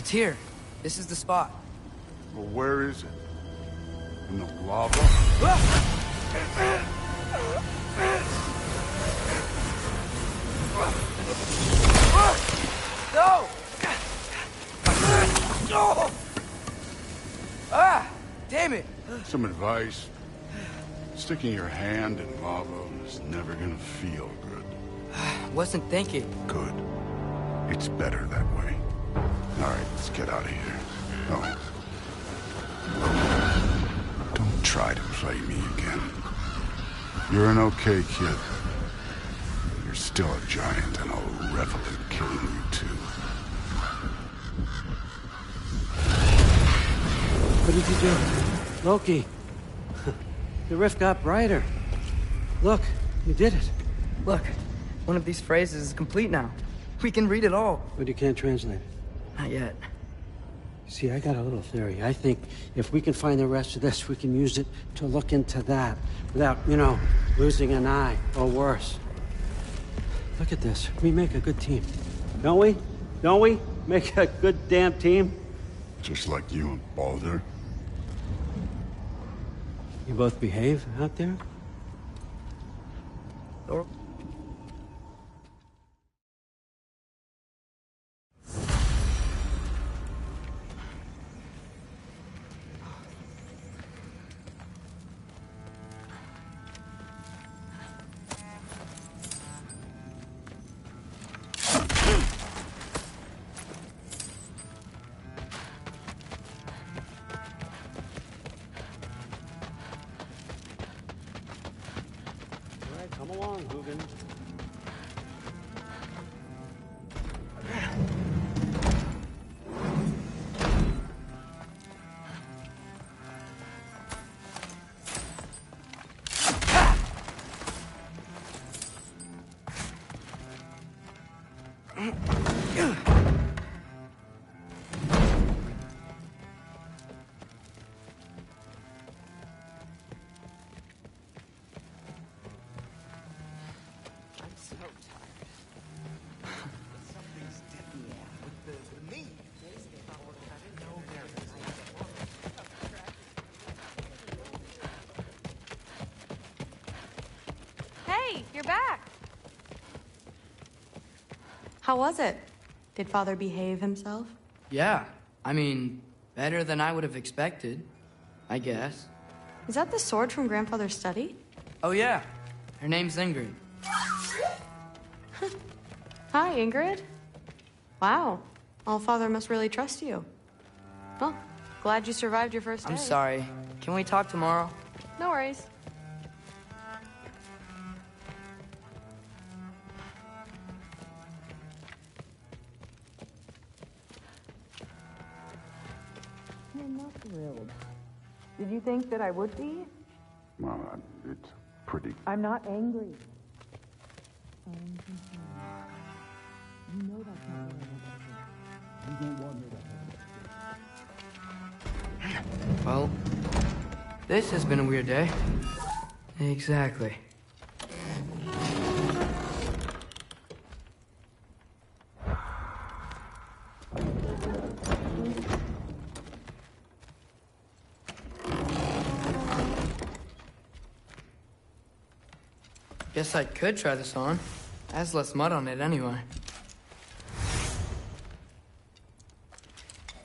It's here. This is the spot. Well, where is it? In the lava? No! Ah! Damn it! Some advice. Sticking your hand in lava is never gonna feel good. Wasn't thinking. Good. It's better that way. Alright, let's get out of here. Oh. Don't try to play me again. You're an okay kid. You're still a giant, and I'll revel in killing you too. What did you do? Loki. The rift got brighter. Look, you did it. Look, one of these phrases is complete now. We can read it all. But you can't translate it. Not yet. See, I got a little theory. I think if we can find the rest of this, we can use it to look into that without, losing an eye or worse. Look at this. We make a good team. Don't we? Don't we? Make a good damn team? Just like you and Baldur. You both behave out there? Or Come along, Hugin. Hey, you're back. How was it? Did Father behave himself? yeah, I mean, better than I would have expected, I guess. Is that the sword from Grandfather's study? Oh yeah, her name's Ingrid. Hi, Ingrid. Wow, All-Father must really trust you. Well, glad you survived your first day. I'm sorry. Can we talk tomorrow? No worries. I'm not thrilled. Did you think that I would be? Well, it's pretty... I'm not angry. I'm concerned. You know that's not what I want to do. You don't want me to. Well, this has been a weird day. Exactly. Guess I could try this on. It has less mud on it anyway.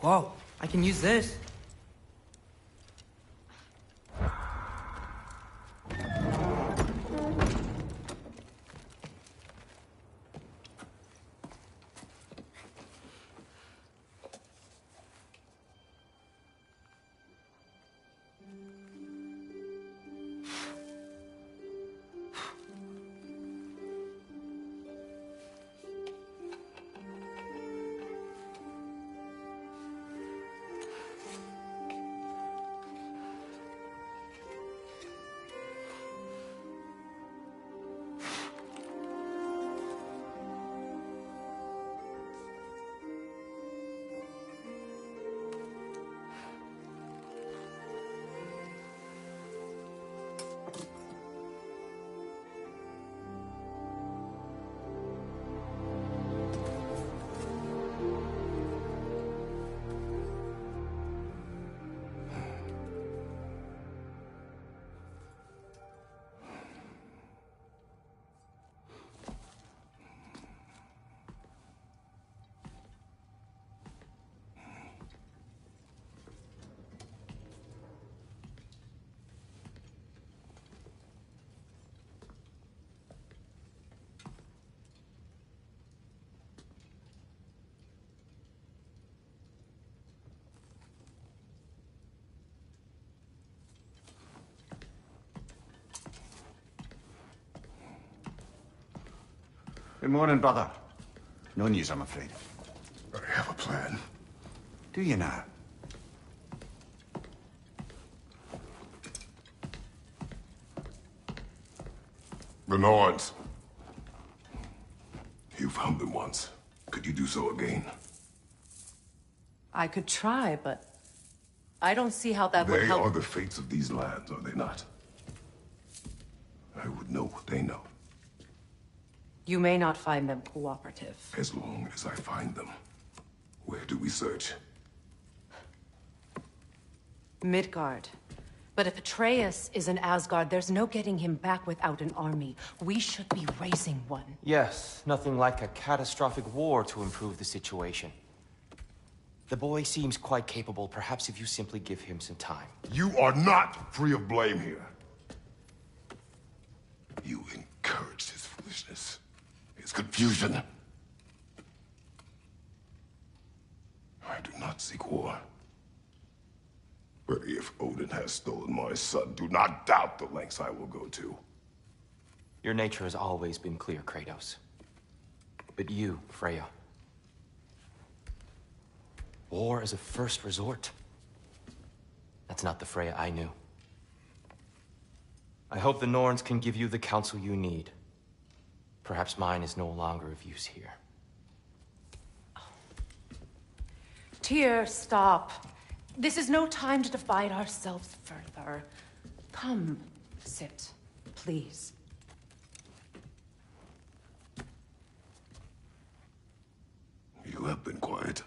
Whoa, I can use this. Good morning, brother. No news, I'm afraid. I have a plan. Do you now? The Norns. You found them once. Could you do so again? I could try, but I don't see how that would They help. are the fates of these lands, are they not? I would know what they know, You may not find them cooperative. as long as I find them. Where do we search? Midgard. But if Atreus is in Asgard, there's no getting him back without an army. We should be raising one. Yes, nothing like a catastrophic war to improve the situation. The boy seems quite capable. Perhaps if you simply give him some time. You are not free of blame here. You encouraged his foolishness, his confusion. I do not seek war. But if Odin has stolen my son, do not doubt the lengths I will go to. Your nature has always been clear, Kratos. But you, Freya. War as a first resort. That's not the Freya I knew. I hope the Norns can give you the counsel you need. Perhaps mine is no longer of use here. Tyr, stop. This is no time to divide ourselves further. Come, sit, please. You have been quiet.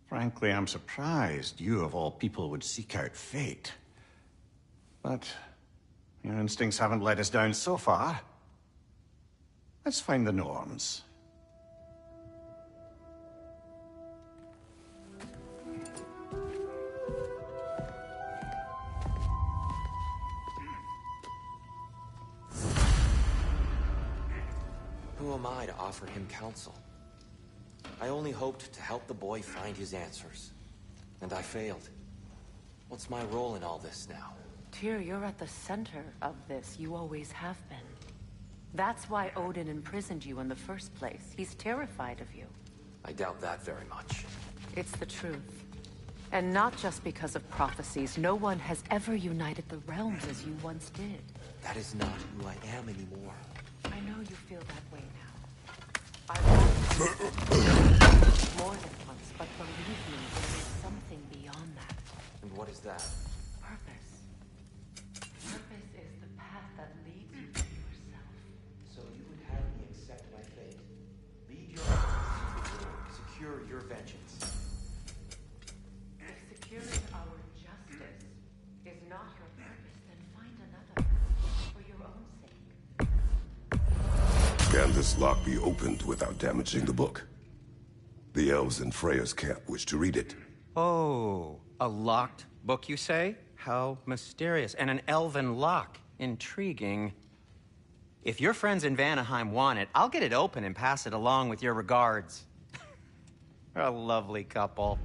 Frankly, I'm surprised you, of all people, would seek out fate. But your instincts haven't let us down so far. Let's find the Norns. Who am I to offer him counsel? I only hoped to help the boy find his answers. And I failed. What's my role in all this now? Tyr, you're at the center of this. You always have been. That's why Odin imprisoned you in the first place. He's terrified of you. I doubt that very much. It's the truth. And not just because of prophecies. No one has ever united the realms as you once did. That is not who I am anymore. I know you feel that way now. I want more than once, but believe me, there is something beyond that. And what is that? Purpose. Purpose is the path that leads you to yourself. So you would have me accept my fate. Lead your armies to the war. Secure your vengeance. If securing our justice is not your purpose, then find another. For your own sake. Can this lock be opened without damaging the book? The elves in Freya's camp wish to read it. Oh, a locked book, you say? How mysterious. And an elven lock. Intriguing. If your friends in Vanaheim want it, I'll get it open and pass it along with your regards. A lovely couple.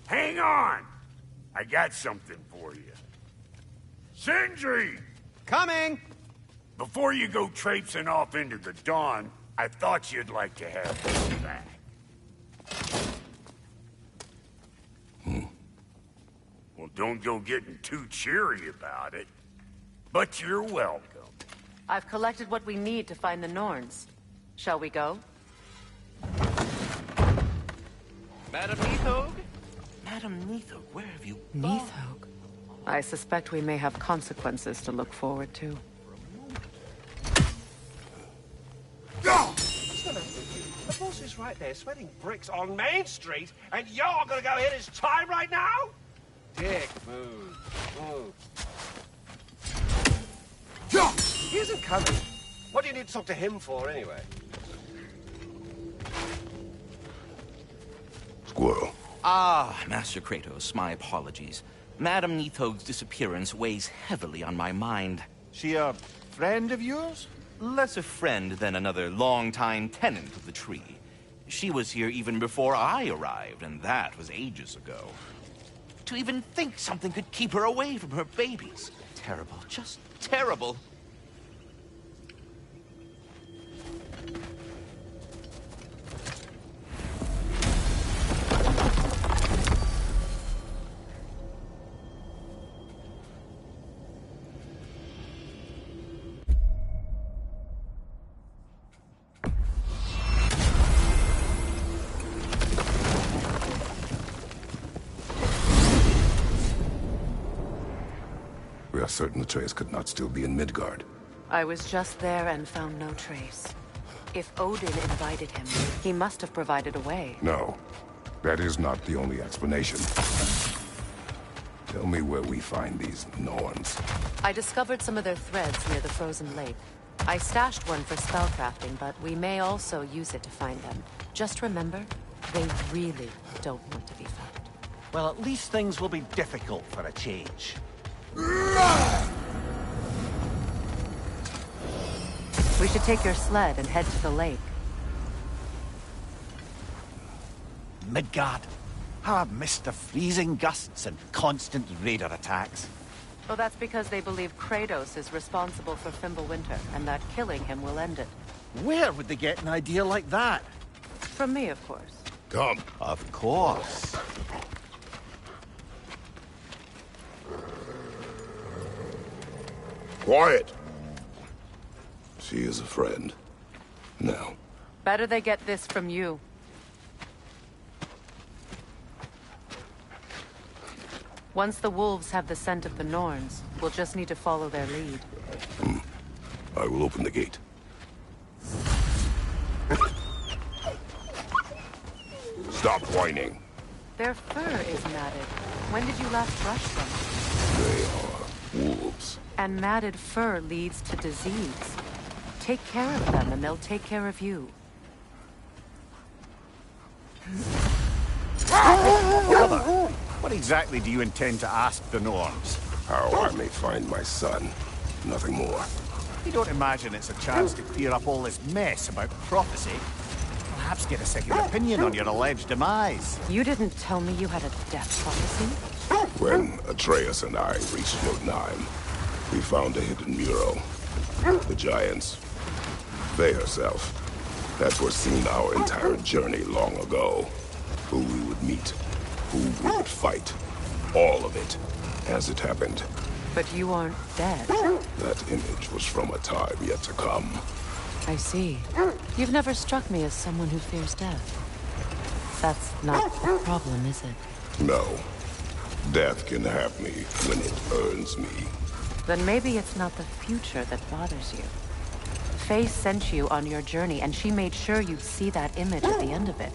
Hang on! I got something for you. Sindri! Coming! Before you go traipsing off into the dawn, I thought you'd like to have this back. Well, don't go getting too cheery about it. But you're welcome. I've collected what we need to find the Norns. Shall we go? Madam Neathog? Madam Neathog, where have you gone? Neathog? I suspect we may have consequences to look forward to. The boss is right there, sweating bricks on Main Street, and you're gonna go hit his time right now? Dick, move. He isn't coming. What do you need to talk to him for, anyway? Squirrel. Ah, Master Kratos, my apologies. Madam Neathog's disappearance weighs heavily on my mind. She a friend of yours? Less a friend than another long-time tenant of the tree. She was here even before I arrived, and that was ages ago. To even think something could keep her away from her babies. Terrible, just terrible. We are certain Atreus could not still be in Midgard. I was just there and found no trace. If Odin invited him, he must have provided a way. No, that is not the only explanation. Tell me where we find these Norns. I discovered some of their threads near the frozen lake. I stashed one for spellcrafting, but we may also use it to find them. Just remember, they really don't want to be found. Well, at least things will be difficult for a change. We should take your sled and head to the lake. Midgard. How I've missed the freezing gusts and constant raider attacks. Well, that's because they believe Kratos is responsible for Fimbulwinter, and that killing him will end it. Where would they get an idea like that? From me, of course. Come. Of course. Quiet! She is a friend. Now. Better they get this from you. Once the wolves have the scent of the Norns, we'll just need to follow their lead. I will open the gate. Stop whining. Their fur is matted. When did you last brush them? They are wolves. And matted fur leads to disease. Take care of them and they'll take care of you. Brother, what exactly do you intend to ask the Norns? How I may find my son. Nothing more. You don't imagine it's a chance to clear up all this mess about prophecy? Perhaps get a second opinion on your alleged demise. You didn't tell me you had a death prophecy? When Atreus and I reached Jotunheim, we found a hidden mural. The Giants. They herself had foreseen our entire journey long ago. Who we would meet, who we would fight. All of it, as it happened. But you aren't dead. That image was from a time yet to come. I see. You've never struck me as someone who fears death. That's not the problem, is it? No. Death can have me when it earns me. Then maybe it's not the future that bothers you. Faye sent you on your journey, and she made sure you'd see that image at the end of it.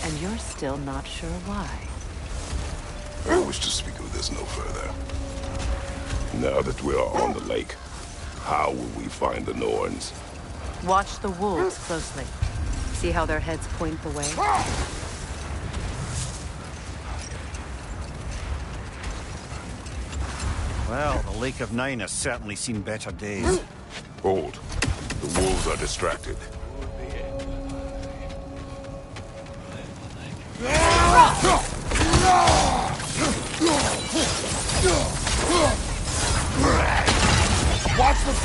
And you're still not sure why. I wish to speak of this no further. Now that we are on the lake, how will we find the Norns? Watch the wolves closely. See how their heads point the way? Well, the Lake of Nine has certainly seen better days. Hold. The wolves are distracted.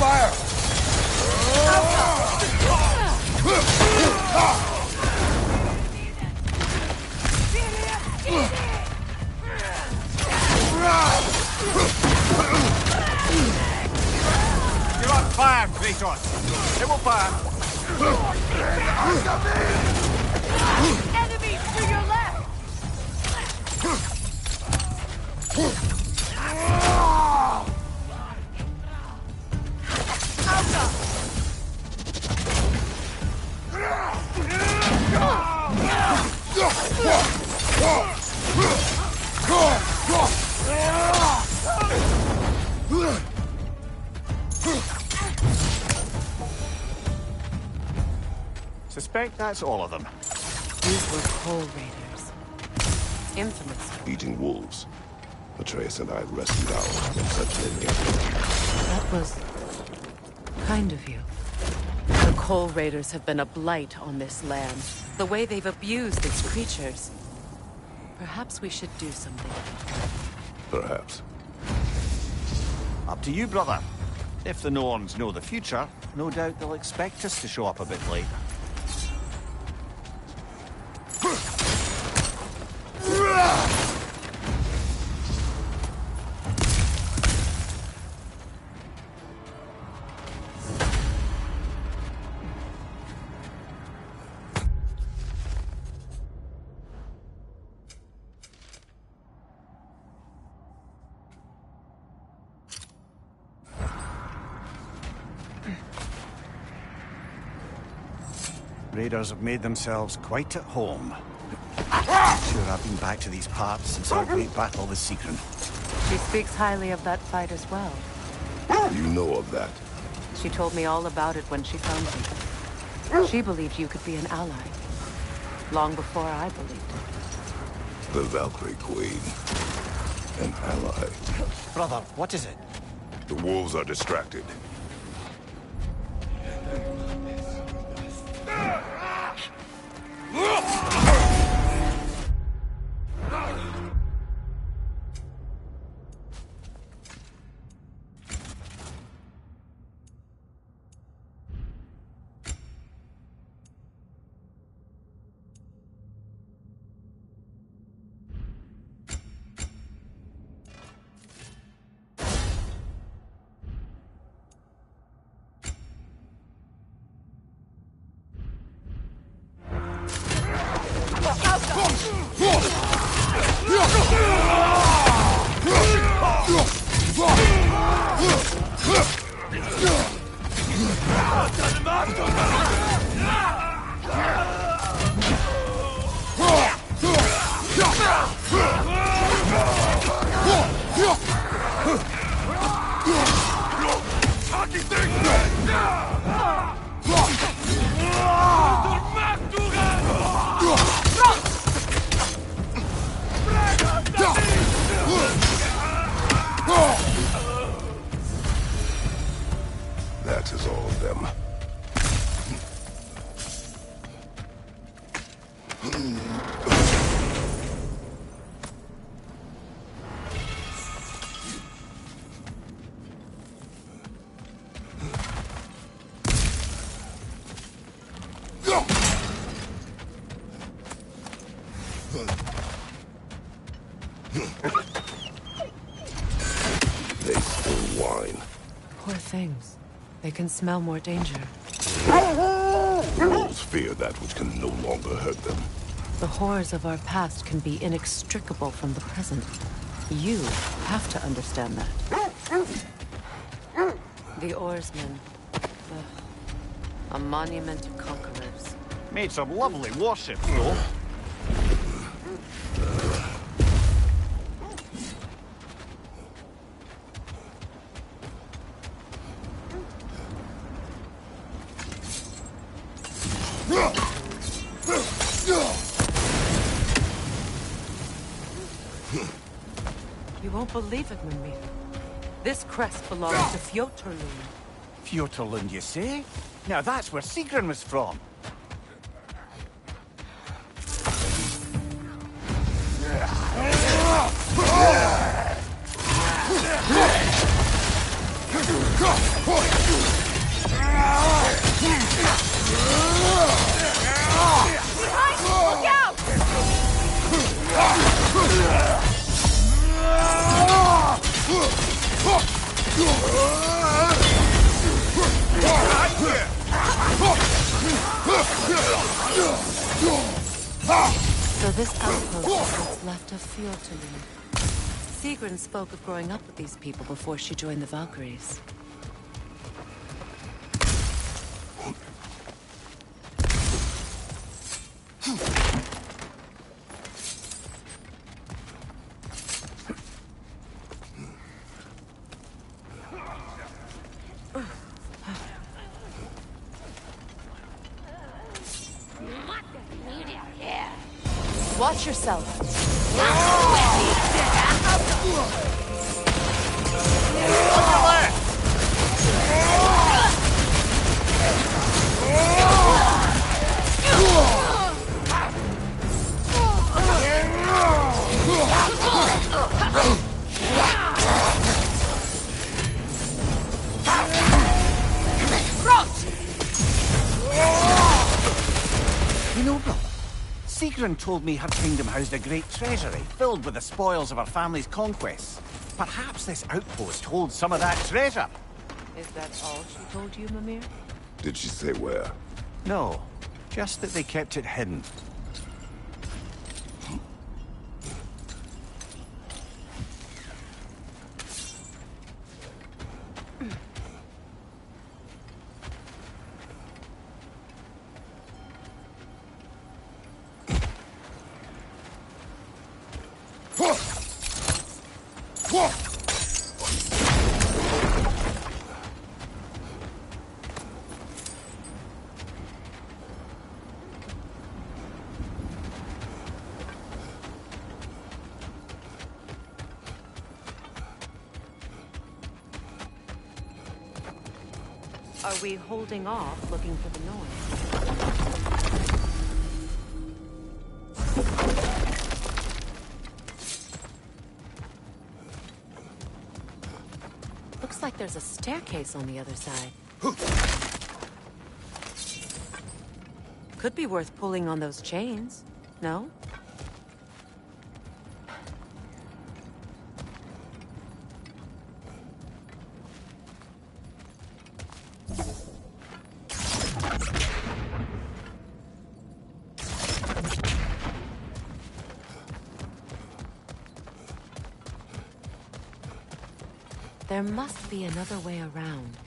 fire! You're on fire, Kratos! It will fire! Enemies to your left! Suspect that's all of them. These were Coal Raiders. Infamous. Eating wolves. Atreus and I rescued ours from such an enemy. That was kind of you. The Coal Raiders have been a blight on this land. The way they've abused its creatures. Perhaps we should do something. Perhaps. Up to you, brother. If the Norns know the future, no doubt they'll expect us to show up a bit late. Raiders have made themselves quite at home. Sure, I've been back to these parts since our great battle with Sigrun. She speaks highly of that fight as well. You know of that? She told me all about it when she found you. She believed you could be an ally. Long before I believed it. The Valkyrie Queen. An ally. Brother, what is it? The wolves are distracted. That is all of them. They still whine. Poor things. They can smell more danger. Wolves fear that which can no longer hurt them. The horrors of our past can be inextricable from the present. You have to understand that. The oarsmen. A monument to conquerors. Made some lovely warships, though. You won't believe it, Mimir. This crest belongs to Fjoturlund. Fjoturlund, you say? Now that's where Sigrun was from. So this outpost is what's left of Fjord to lead. Sigrun spoke of growing up with these people before she joined the Valkyries. Watch yourself. You know, brother, Sigrun told me her kingdom housed a great treasury filled with the spoils of her family's conquests. Perhaps this outpost holds some of that treasure. Is that all she told you, Mimir? Did she say where? No, just that they kept it hidden. Are we holding off looking for the noise? Looks like there's a staircase on the other side. Could be worth pulling on those chains, no? There must be another way around.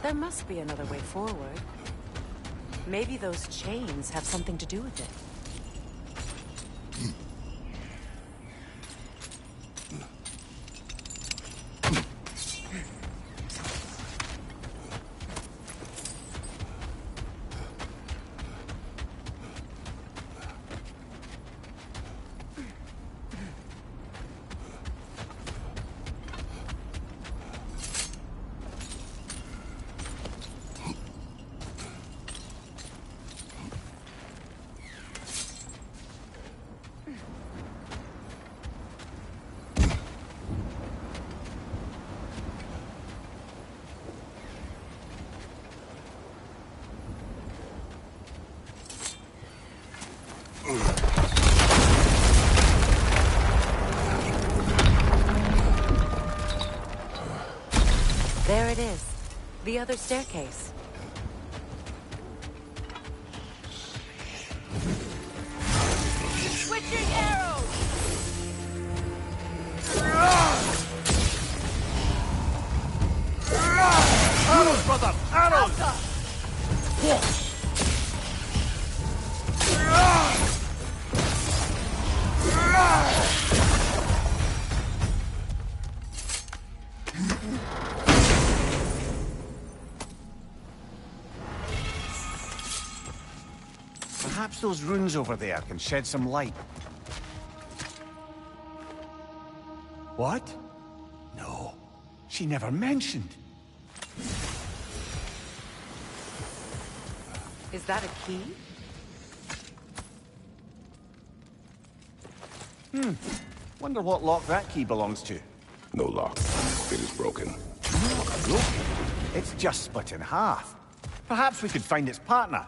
There must be another way forward. Maybe those chains have something to do with it. There it is. The other staircase. Switching arrows! Arrows, brother! Arrows! Perhaps those runes over there can shed some light. What? No, she never mentioned. Is that a key? Wonder what lock that key belongs to. No lock. It is broken. Look, it's just split in half. Perhaps we could find its partner.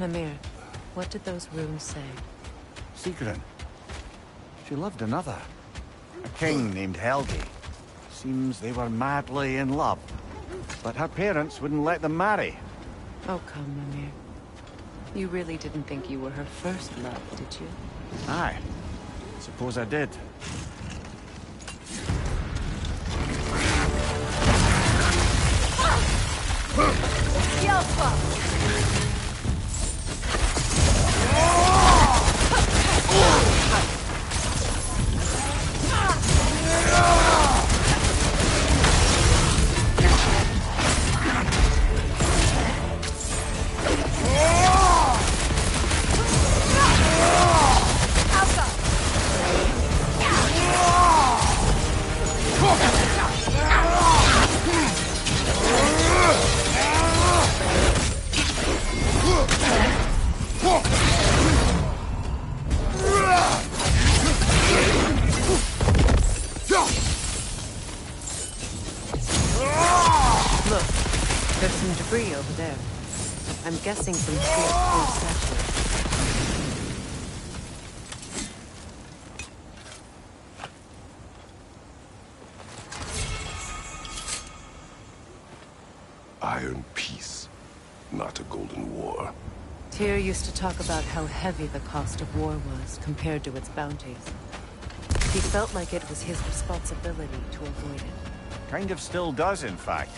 Mimir, what did those runes say? Sigrun. She loved another. A king named Helgi. Seems they were madly in love. But her parents wouldn't let them marry. Oh, come, Mimir. You really didn't think you were her first love, did you? Aye. Suppose I did. Look, there's some debris over there. I'm guessing from Tyr's old statue. Iron peace, not a golden war. Tyr used to talk about how heavy the cost of war was compared to its bounties. He felt like it was his responsibility to avoid it. Kind of still does, in fact.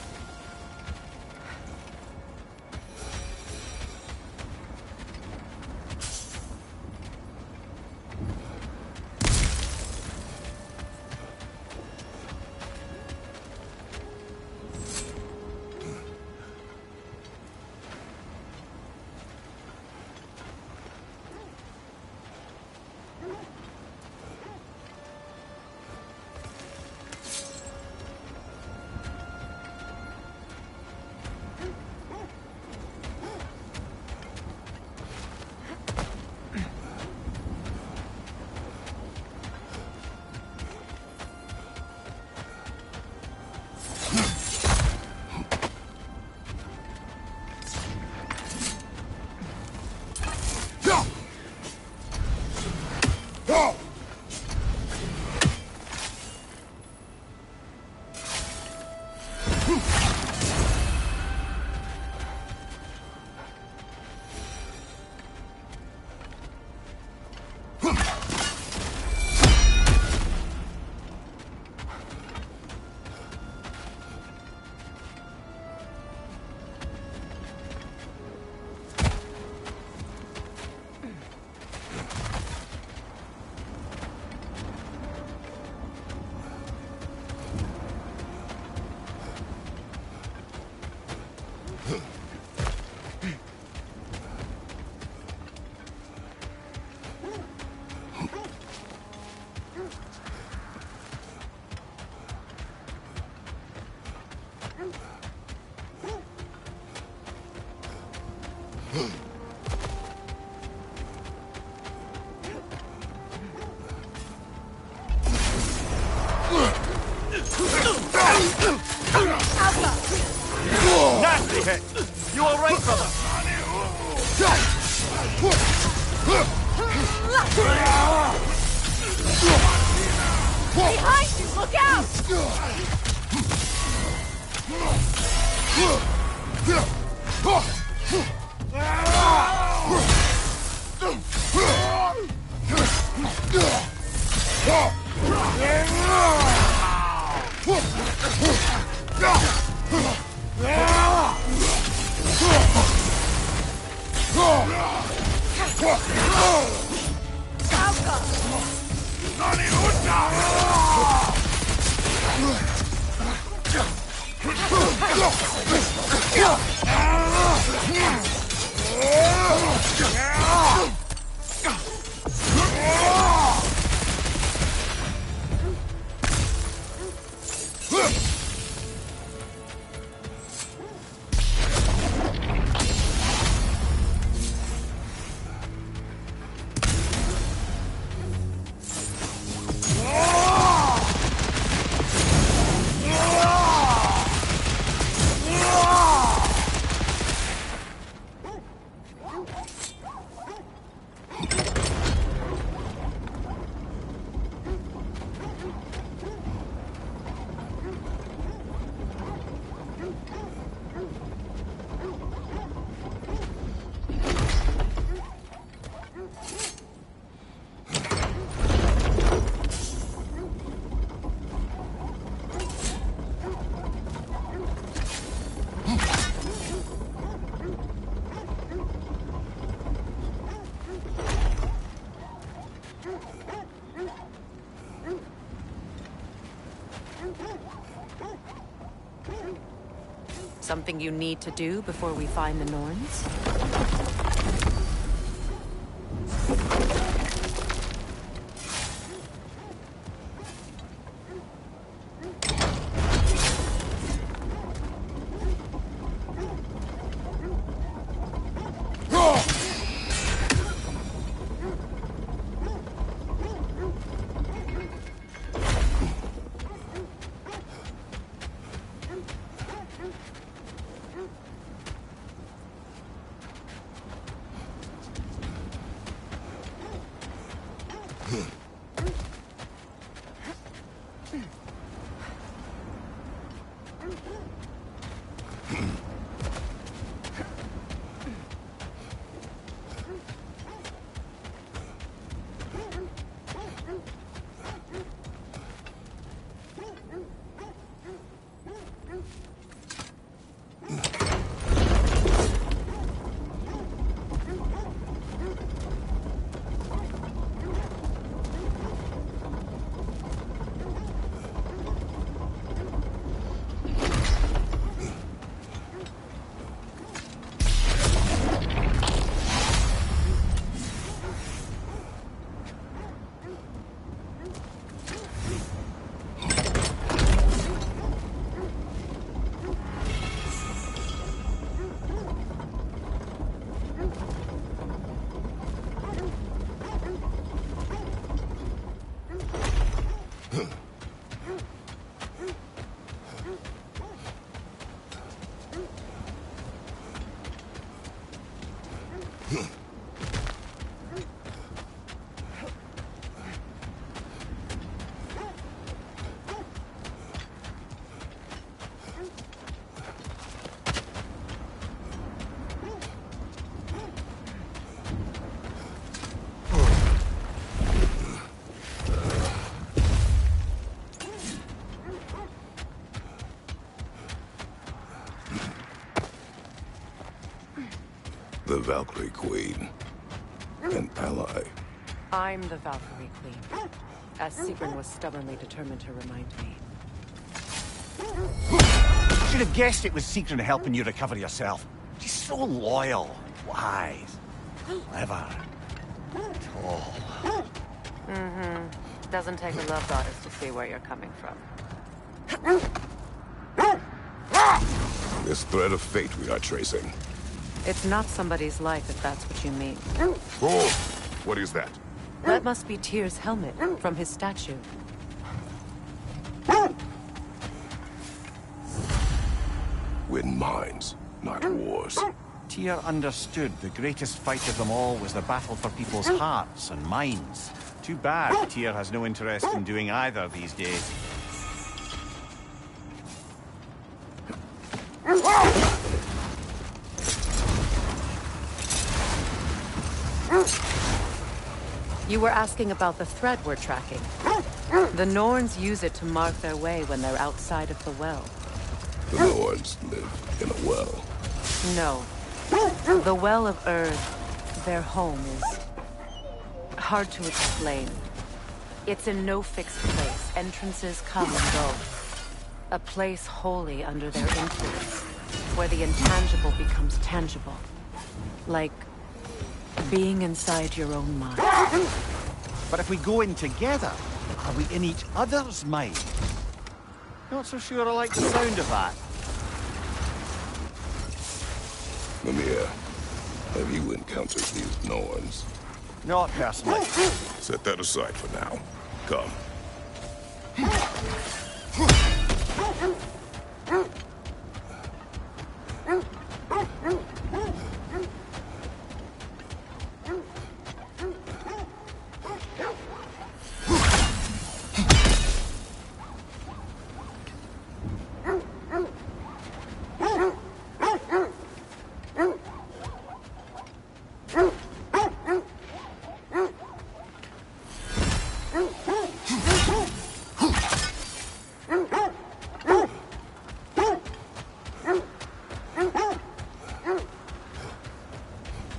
Nasty hit! You alright, brother? Behind you! Look out! something you need to do before we find the Norns? The Valkyrie Queen. An ally. I'm the Valkyrie Queen, as Sigrun was stubbornly determined to remind me. Should have guessed it was Sigrun helping you recover yourself. She's so loyal, wise, clever, tall. Mm-hmm. Doesn't take a love goddess to see where you're coming from. This thread of fate we are tracing. It's not somebody's life, if that's what you mean. Oh, what is that? That must be Tyr's helmet, from his statue. Win minds, not wars. Tyr understood the greatest fight of them all was the battle for people's hearts and minds. Too bad Tyr has no interest in doing either these days. You were asking about the thread we're tracking. The Norns use it to mark their way when they're outside of the well. The Norns live in a well. No. The Well of Erd, their home, is hard to explain. It's in no fixed place. Entrances come and go. A place wholly under their influence, where the intangible becomes tangible. Like being inside your own mind. But if we go in together, are we in each other's mind? Not so sure I like the sound of that. Mimir, have you encountered these Norns? Not personally. Set that aside for now. Come.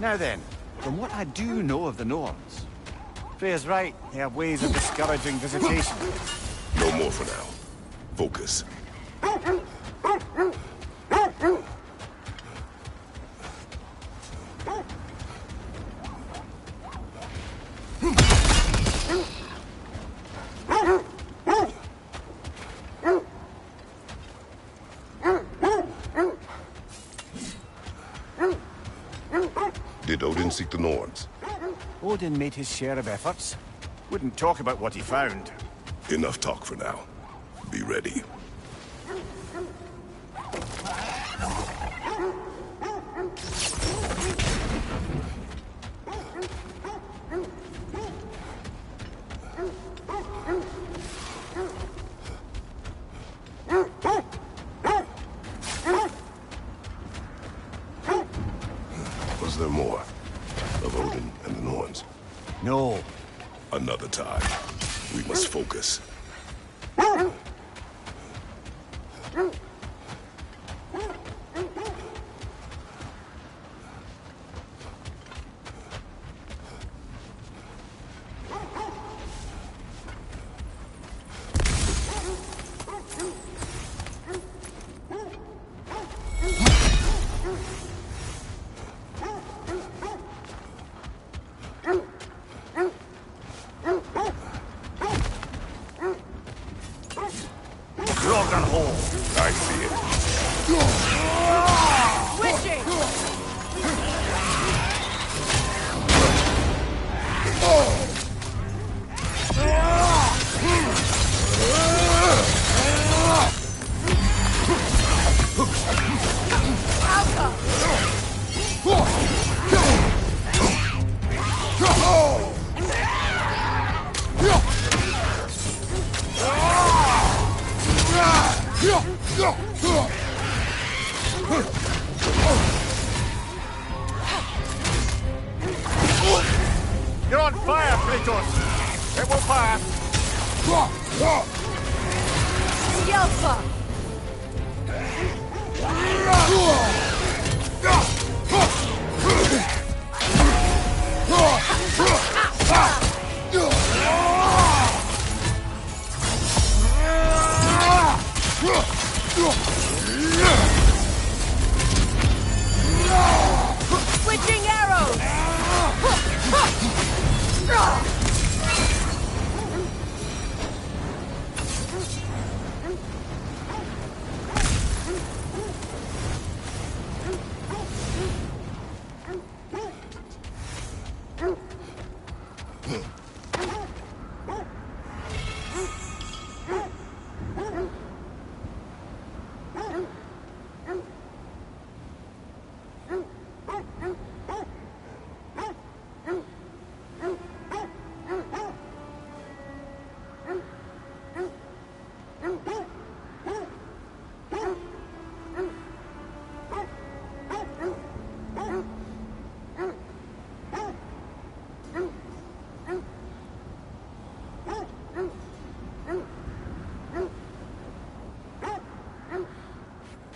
Now then, from what I do know of the Norns, Freya's right, they have ways of discouraging visitation. No more for now. Focus. Did Odin seek the Norns? Odin made his share of efforts. Wouldn't talk about what he found. Enough talk for now. Be ready. Was there more of Odin and the Norns? No. Another time. We must focus. I see it. You're on fire, Kratos! It will pass! Yelpa! Switching arrows!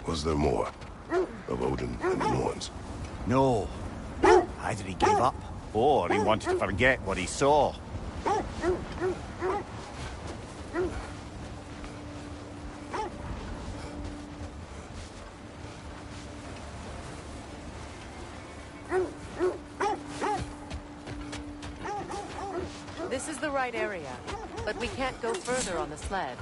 Was there more of Odin and the Norns? No. Either he gave up, or he wanted to forget what he saw. This is the right area, but we can't go further on the sled.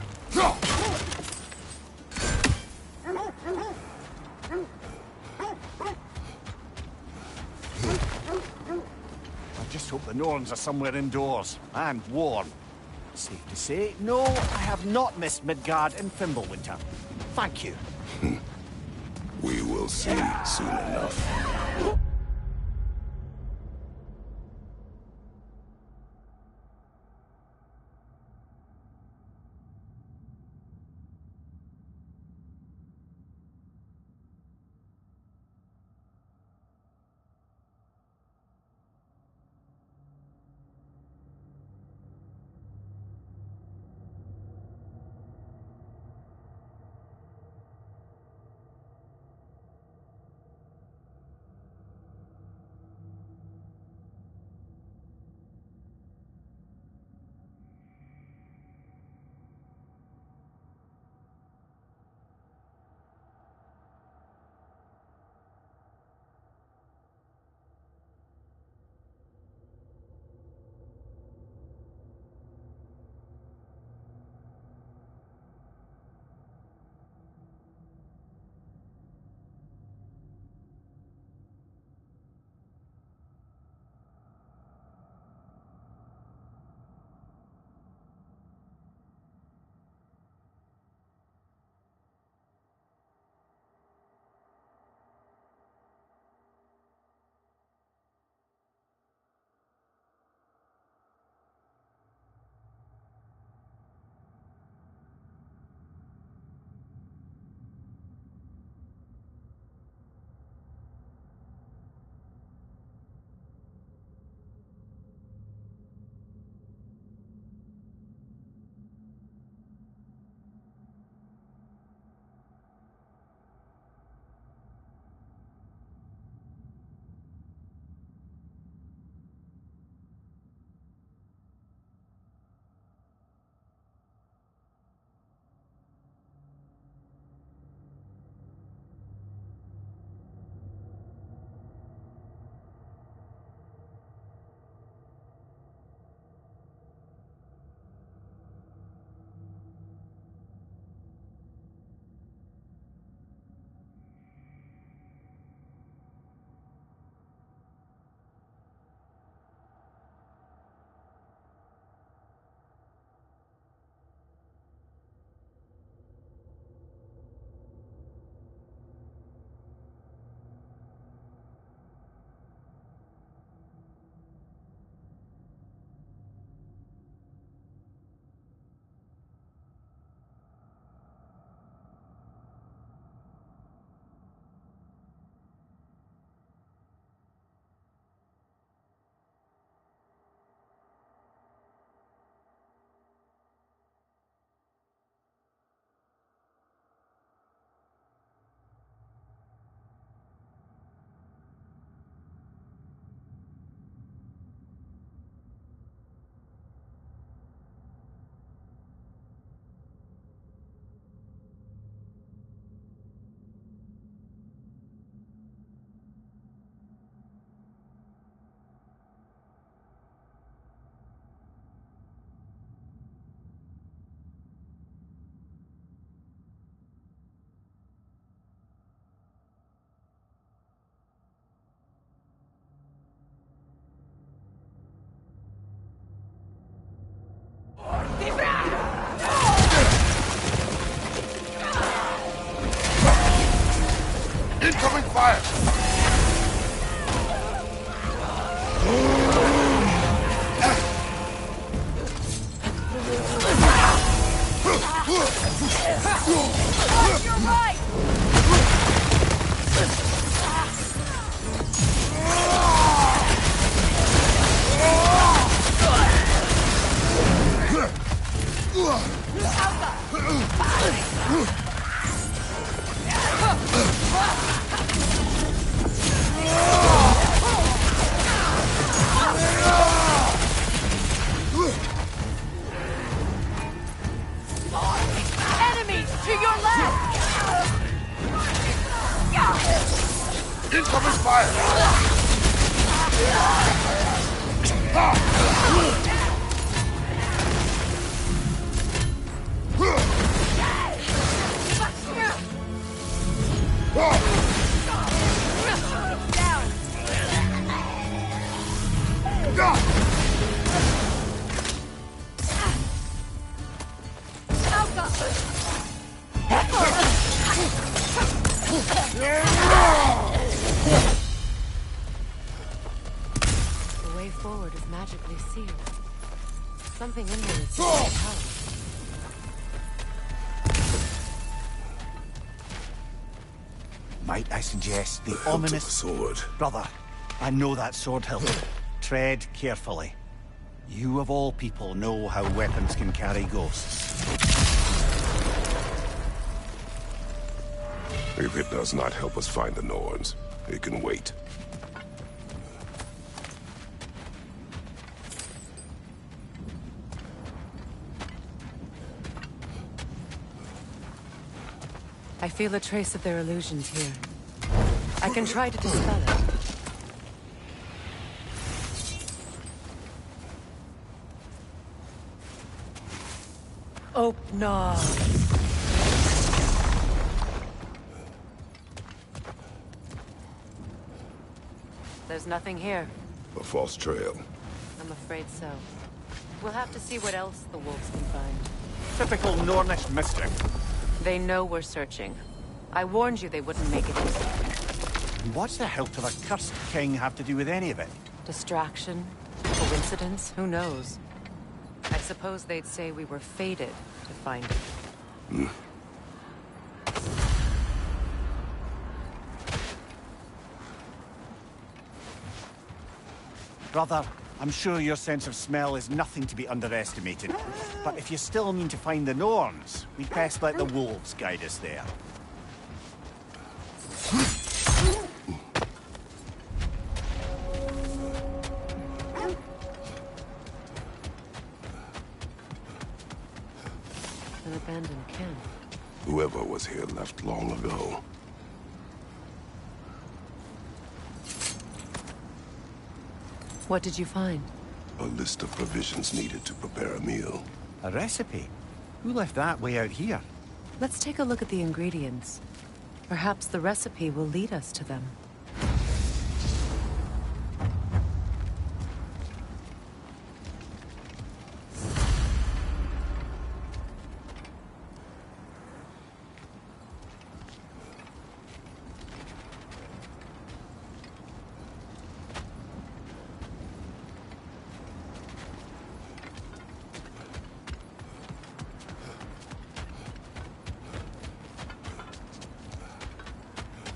I just hope the Norns are somewhere indoors, and warm. Safe to say, no, I have not missed Midgard and Fimbulwinter. Thank you. We will see soon enough. fire! You're right! Enemies to your left! Incoming fire! The way forward is magically sealed. Something in there is seeking help. Might I suggest the hilt of ominous a sword. Brother, I know that sword hilt. Tread carefully. You of all people know how weapons can carry ghosts. If it does not help us find the Norns, it can wait. I feel a trace of their illusions here. I can try to dispel it. Oh, no. There's nothing here. A false trail. I'm afraid so. We'll have to see what else the wolves can find. Typical Nornish mystic. They know we're searching. I warned you they wouldn't make it easy. What's the hilt of a cursed king have to do with any of it? Distraction? Coincidence? Who knows? I suppose they'd say we were fated to find it. Brother, I'm sure your sense of smell is nothing to be underestimated. But if you still mean to find the Norns, we'd best let the wolves guide us there. An abandoned camp. Whoever was here left long ago. What did you find? A list of provisions needed to prepare a meal. A recipe? Who left that way out here? Let's take a look at the ingredients. Perhaps the recipe will lead us to them.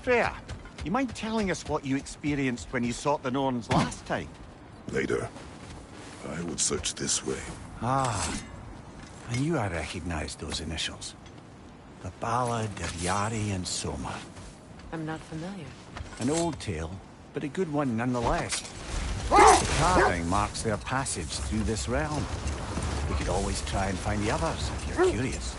Freya, you mind telling us what you experienced when you sought the Norns last time? Later. I would search this way. Ah, I knew I recognized those initials. The Ballad of Yari and Soma. I'm not familiar. An old tale, but a good one nonetheless. The carving marks their passage through this realm. We could always try and find the others if you're curious.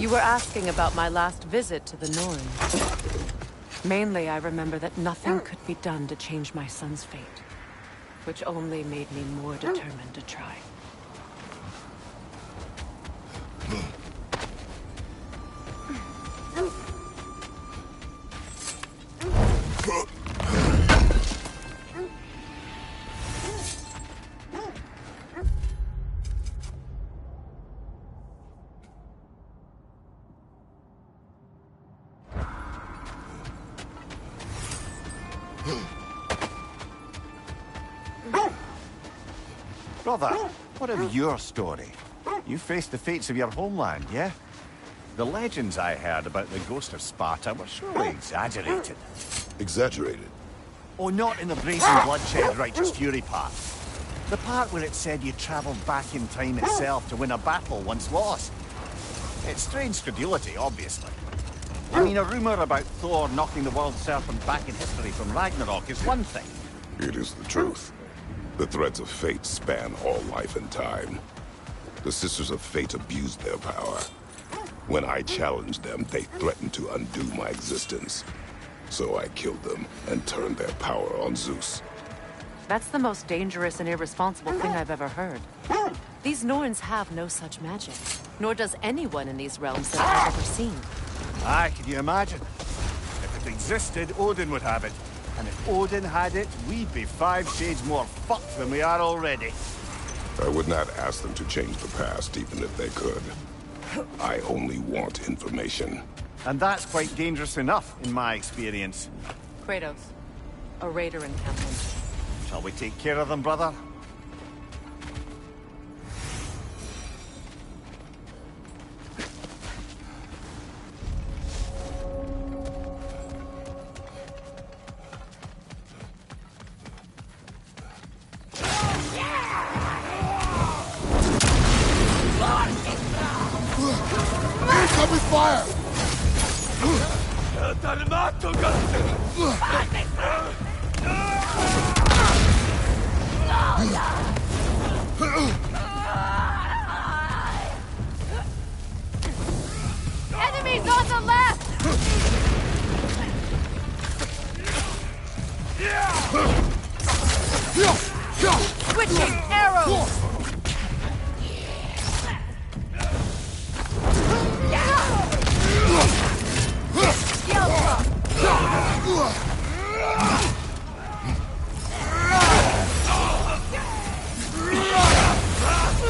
You were asking about my last visit to the Norns. Mainly, I remember that nothing could be done to change my son's fate, which only made me more determined to try. Brother, what of your story? You faced the fates of your homeland, yeah? The legends I heard about the ghost of Sparta were surely exaggerated. Exaggerated? Oh, not in the brazen bloodshed righteous fury part. The part where it said you travelled back in time itself to win a battle once lost. It's strange credulity, obviously. I mean, a rumour about Thor knocking the world serpent back in history from Ragnarok is one thing. It is the truth. The threads of fate span all life and time. The Sisters of Fate abused their power. When I challenged them, they threatened to undo my existence. So I killed them and turned their power on Zeus. That's the most dangerous and irresponsible thing I've ever heard. These Norns have no such magic, nor does anyone in these realms that I've ever seen. Aye, can you imagine? If it existed, Odin would have it. And if Odin had it, we'd be 5 shades more fucked than we are already. I would not ask them to change the past, even if they could. I only want information. And that's quite dangerous enough, in my experience. Kratos, a raider encampment. Shall we take care of them, brother? Incoming fire! Enemies on the left! Switching arrows!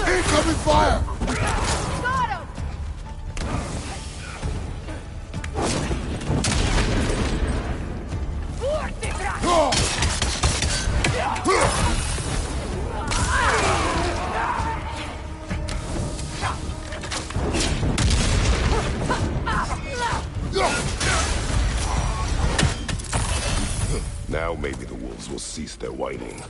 Incoming fire! Got him! Now maybe the wolves will cease their whining.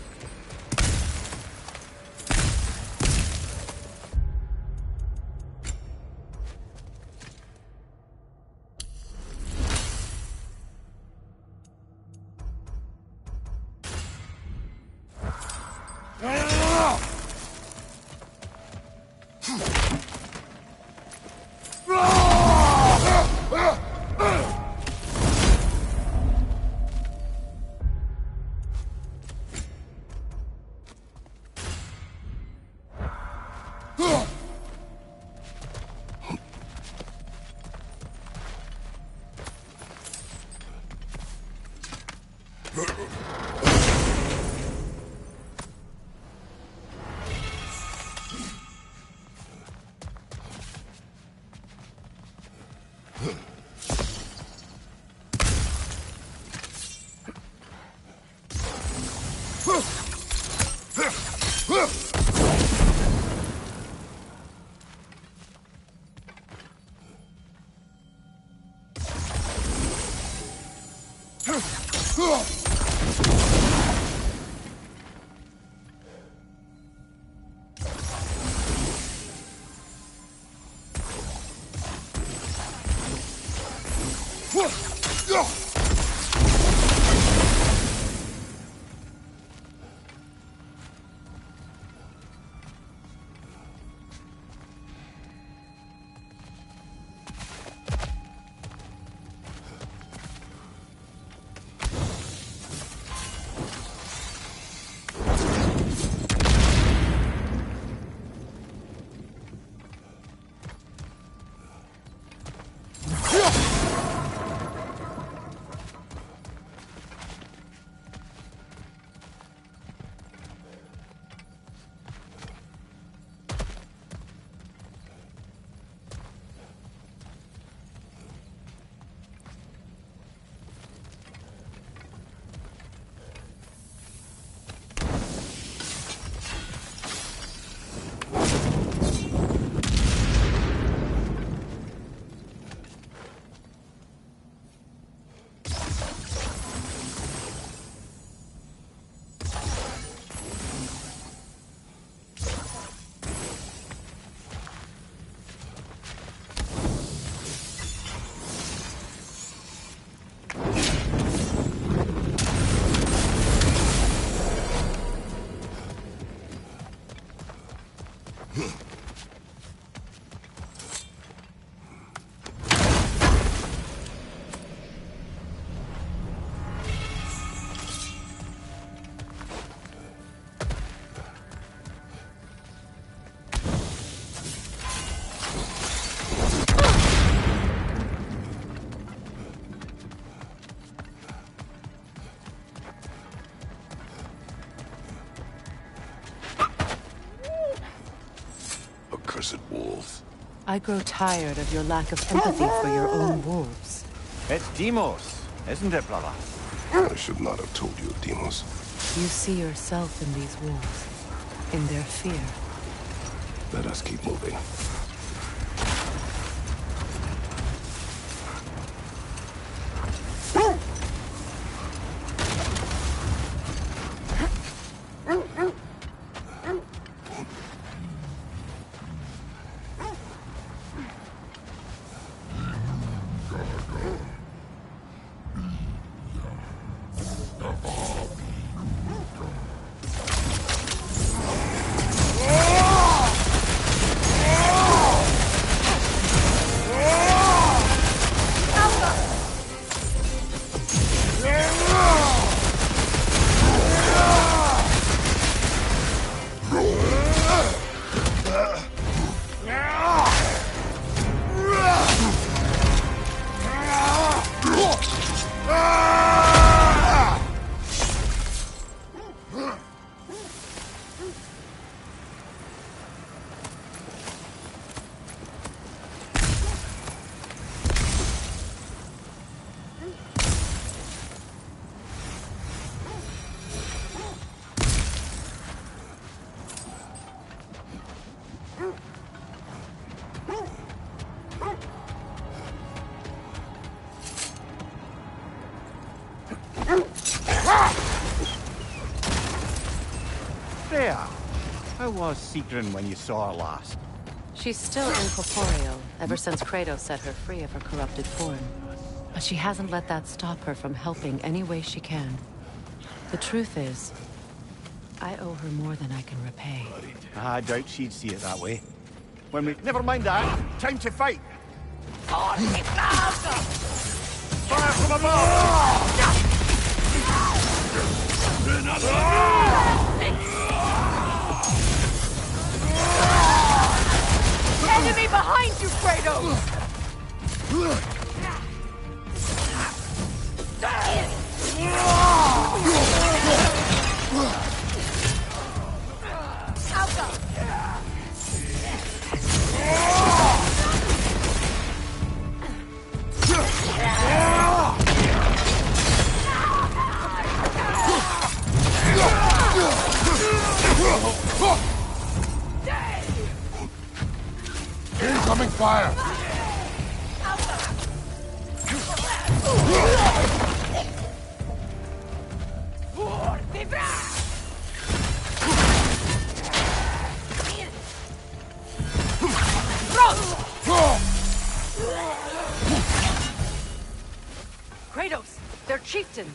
accursed wolves. I grow tired of your lack of empathy for your own wolves. It's Demos, isn't it, brother? I should not have told you, Demos. You see yourself in these wolves, in their fear. Let us keep moving. Freya, how was Sigrun when you saw her last? She's still incorporeal, ever since Kratos set her free of her corrupted form. But she hasn't let that stop her from helping any way she can. The truth is, I owe her more than I can repay. I doubt she'd see it that way. When we... Never mind that. Time to fight. Fire from above! Enemy behind you, Kratos! Incoming fire! Kratos, their chieftain!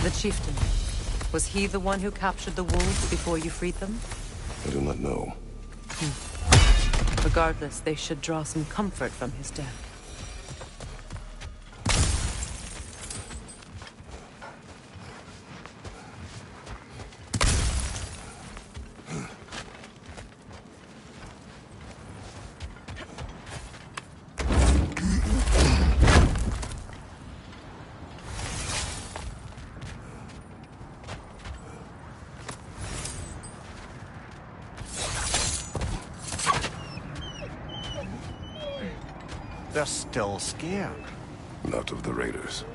The chieftain. Was he the one who captured the wolves before you freed them? I do not know. Regardless, they should draw some comfort from his death. They're still scared. Not of the raiders.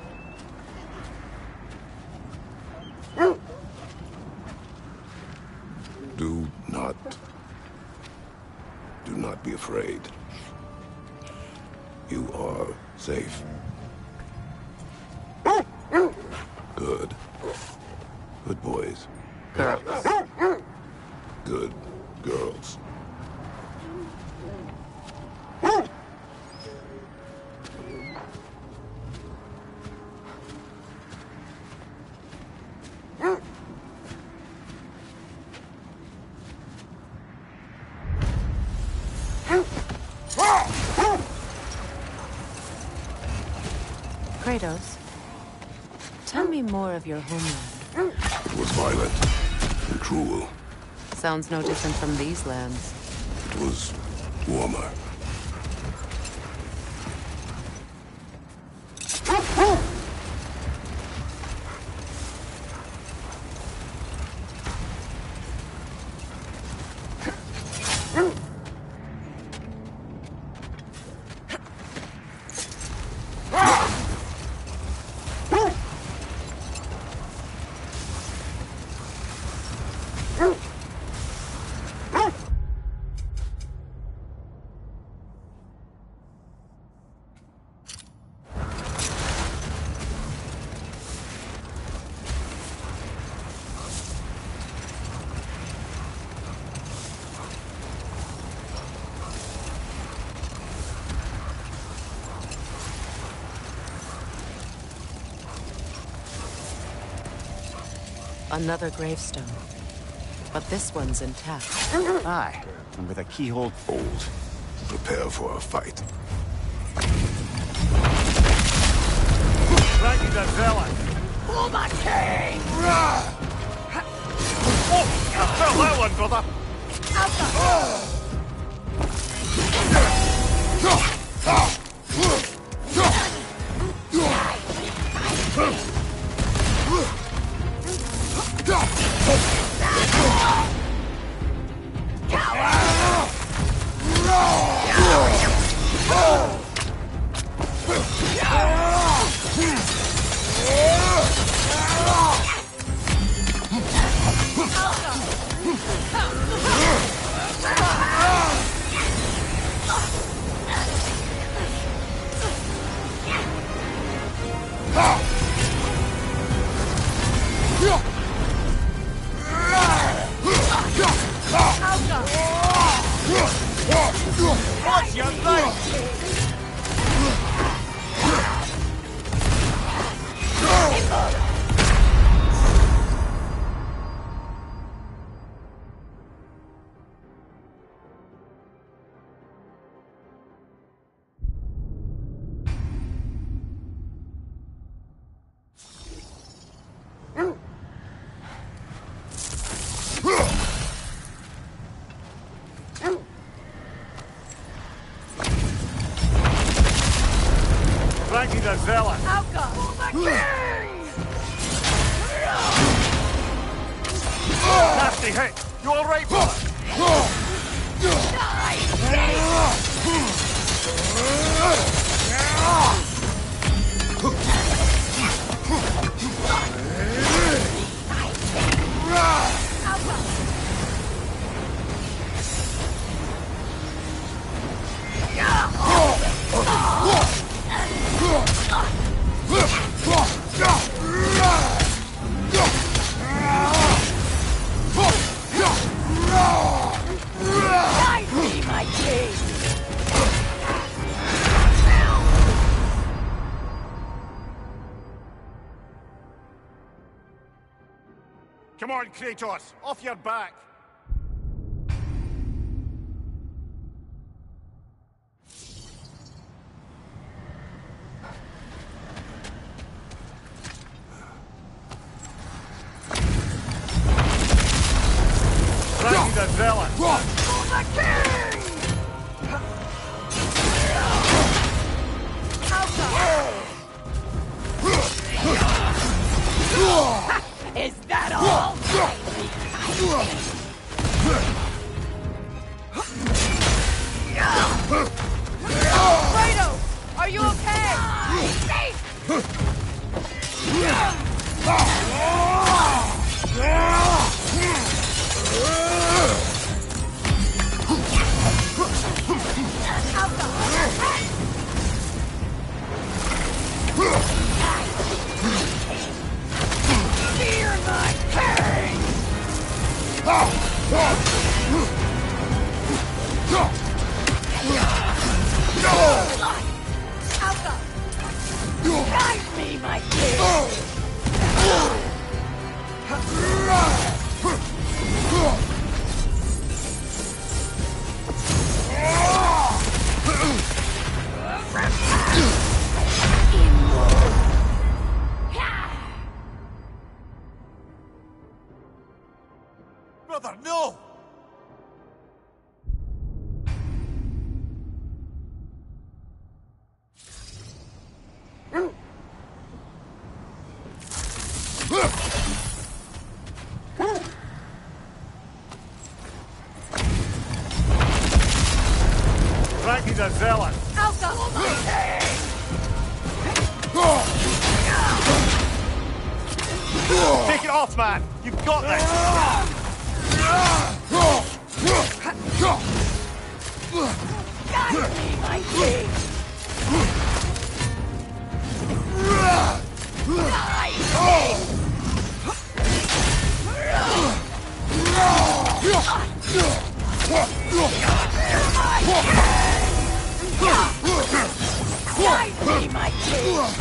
Do not be afraid. You are safe. Good. Good boys. Girls. Good girls. Kratos, tell me more of your homeland. It was violent and cruel. Sounds no different from these lands. It was warmer. Another gravestone. But this one's intact. Aye, and with a keyhole. Old. Prepare for a fight. Ready to zealot. For my king! Oh, fell that one, brother. What's your name? Frankie the Zealot. Outcome! My king! Nasty hit. You all right, brother? Come on, Kratos, off your back. Frankie the Zealot. For my king! Is that all? Kratos, are you okay? Fear my king! Guide me, my king! Brother, no! Frankie's a zealot. Take it off, man! You've got this! Guide me, my king! Guide me, my king!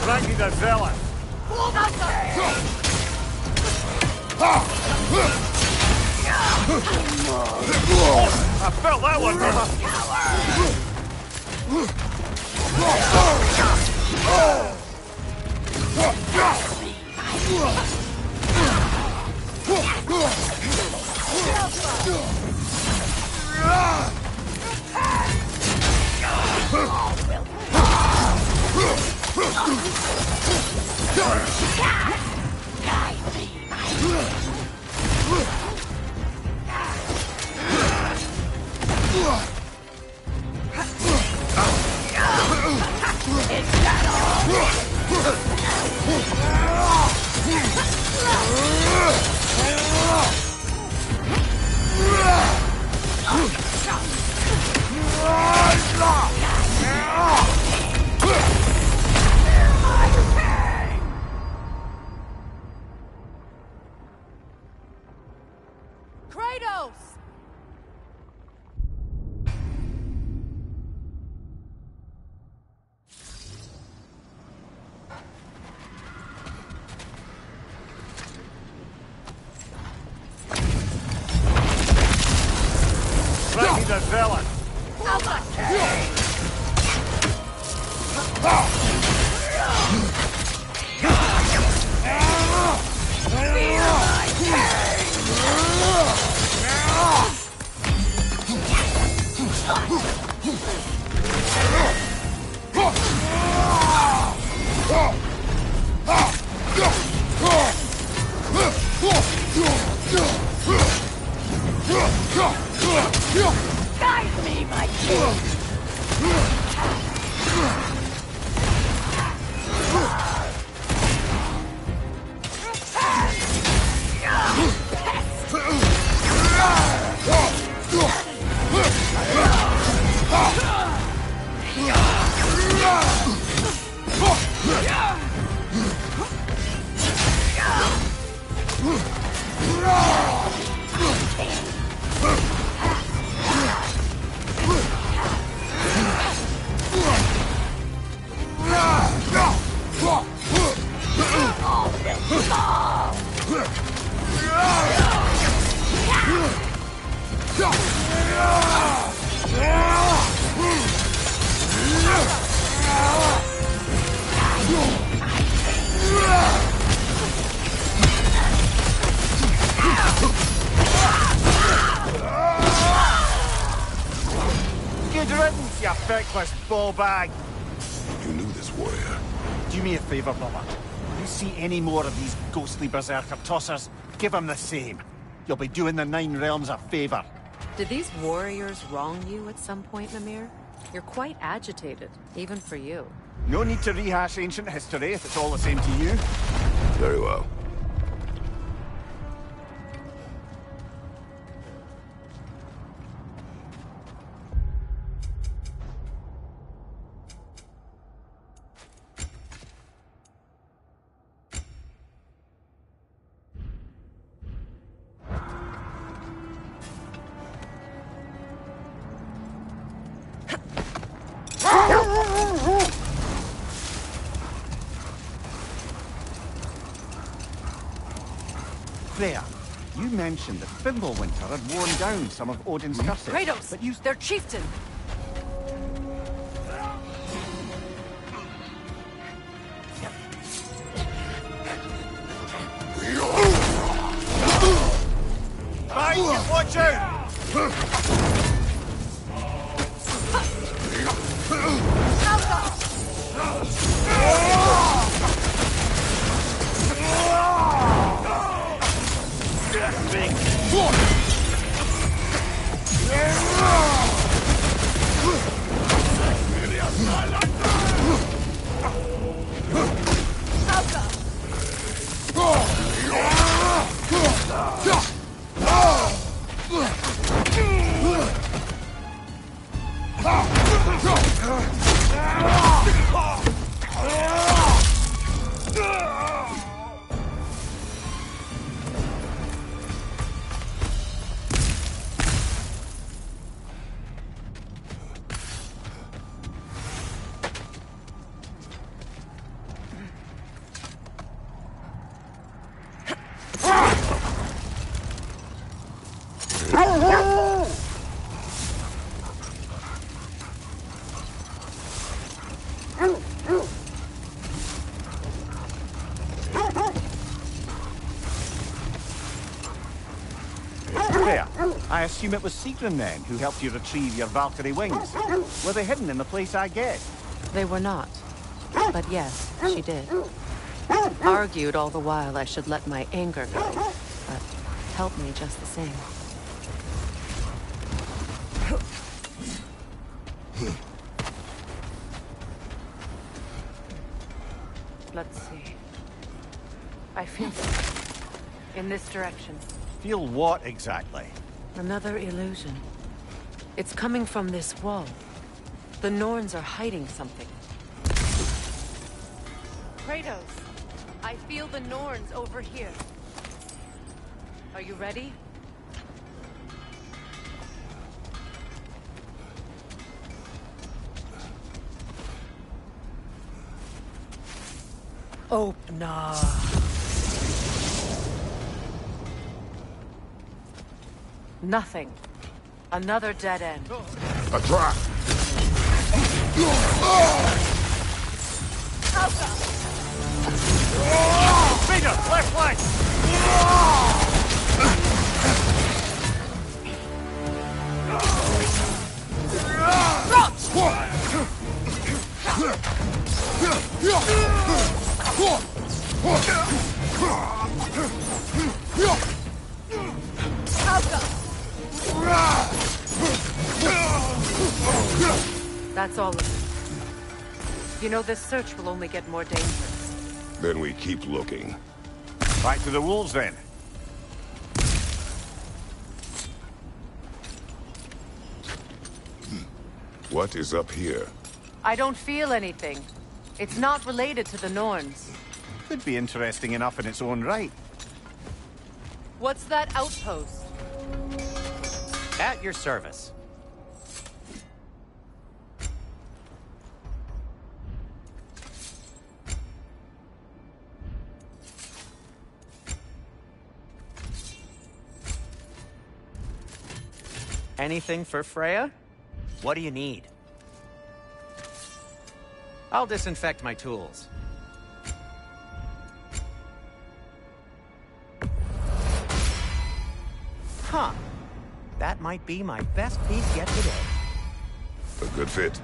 Frankie's a zealot. I felt that one, brother. Kratos! Frankie's a zealot. Guide me, my king! riddance, you feckless ball bag! You knew this warrior. Do me a favor, brother. You see any more of these ghostly berserker tossers, give them the same. You'll be doing the Nine Realms a favor. Did these warriors wrong you at some point, Mimir? You're quite agitated, even for you. No need to rehash ancient history if it's all the same to you. Very well. Freya, you mentioned that Fimbulwinter had worn down some of Odin's curses. Kratos! But you... Their chieftain! Right, watch out! Freya, I assume it was Sigrun then who helped you retrieve your Valkyrie wings. Were they hidden in the place I guessed? They were not. But yes, she did. Argued all the while I should let my anger go, but helped me just the same. Let's see. I feel something. In this direction. Feel what exactly? Another illusion. It's coming from this wall. The Norns are hiding something. Kratos! I feel the Norns over here. Are you ready? Open. Nothing. Another dead end. A trap! Peter, left flank! That's all of it. You know, this search will only get more dangerous. Then we keep looking. Back to the wolves, then. What is up here? I don't feel anything. It's not related to the Norns. Could be interesting enough in its own right. What's that outpost? At your service. Anything for Freya? What do you need? I'll disinfect my tools. Huh. That might be my best piece yet today. A good fit.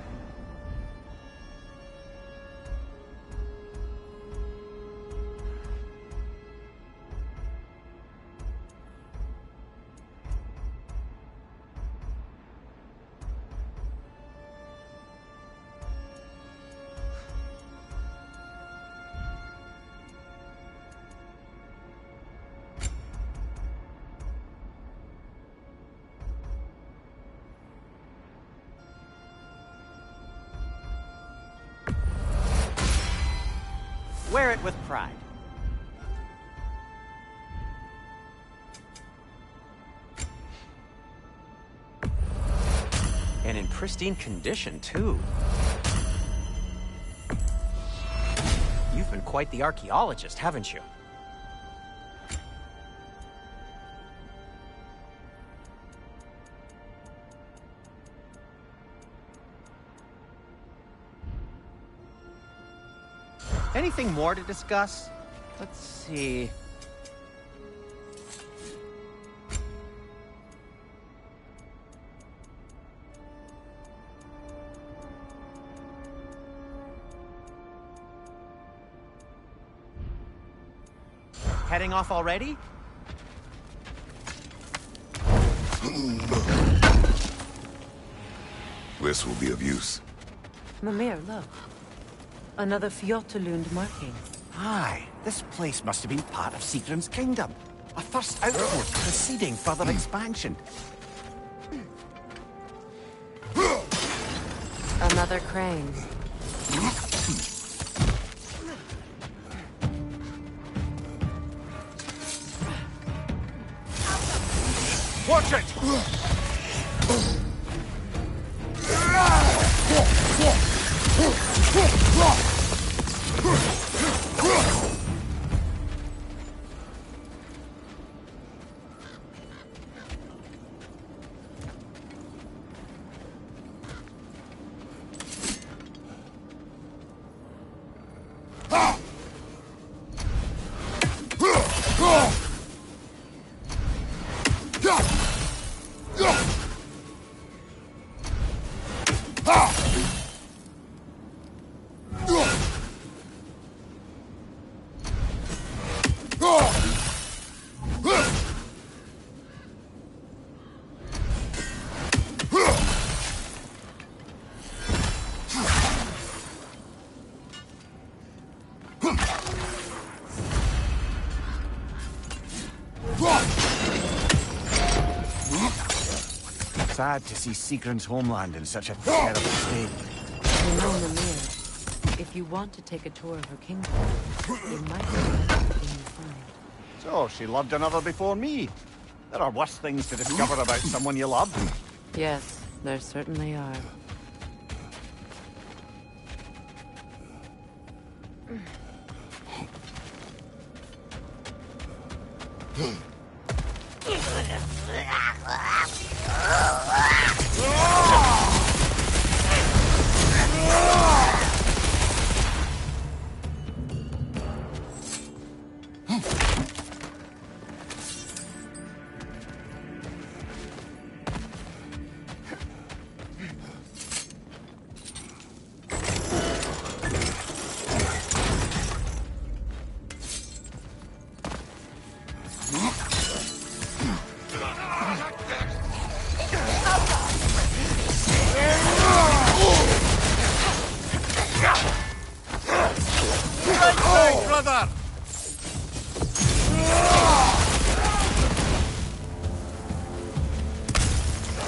Wear it with pride. And in pristine condition, too. You've been quite the archaeologist, haven't you? Anything more to discuss? Let's see. Heading off already? This will be of use. Mimir, look. Another Fjotalund marking. Aye, this place must have been part of Sigrun's kingdom. A first outpost preceding further expansion. Another crane. Watch it! Sad to see Sigrun's homeland in such a terrible state. You know, Mimir, if you want to take a tour of her kingdom, it might be everything you find. So, she loved another before me. There are worse things to discover about someone you love. Yes, there certainly are.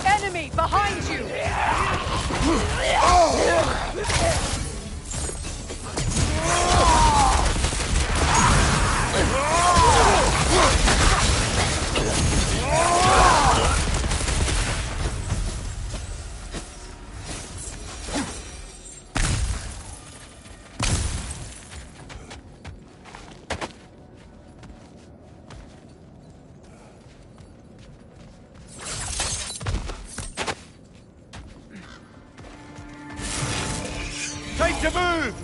Enemy behind you! Time to move!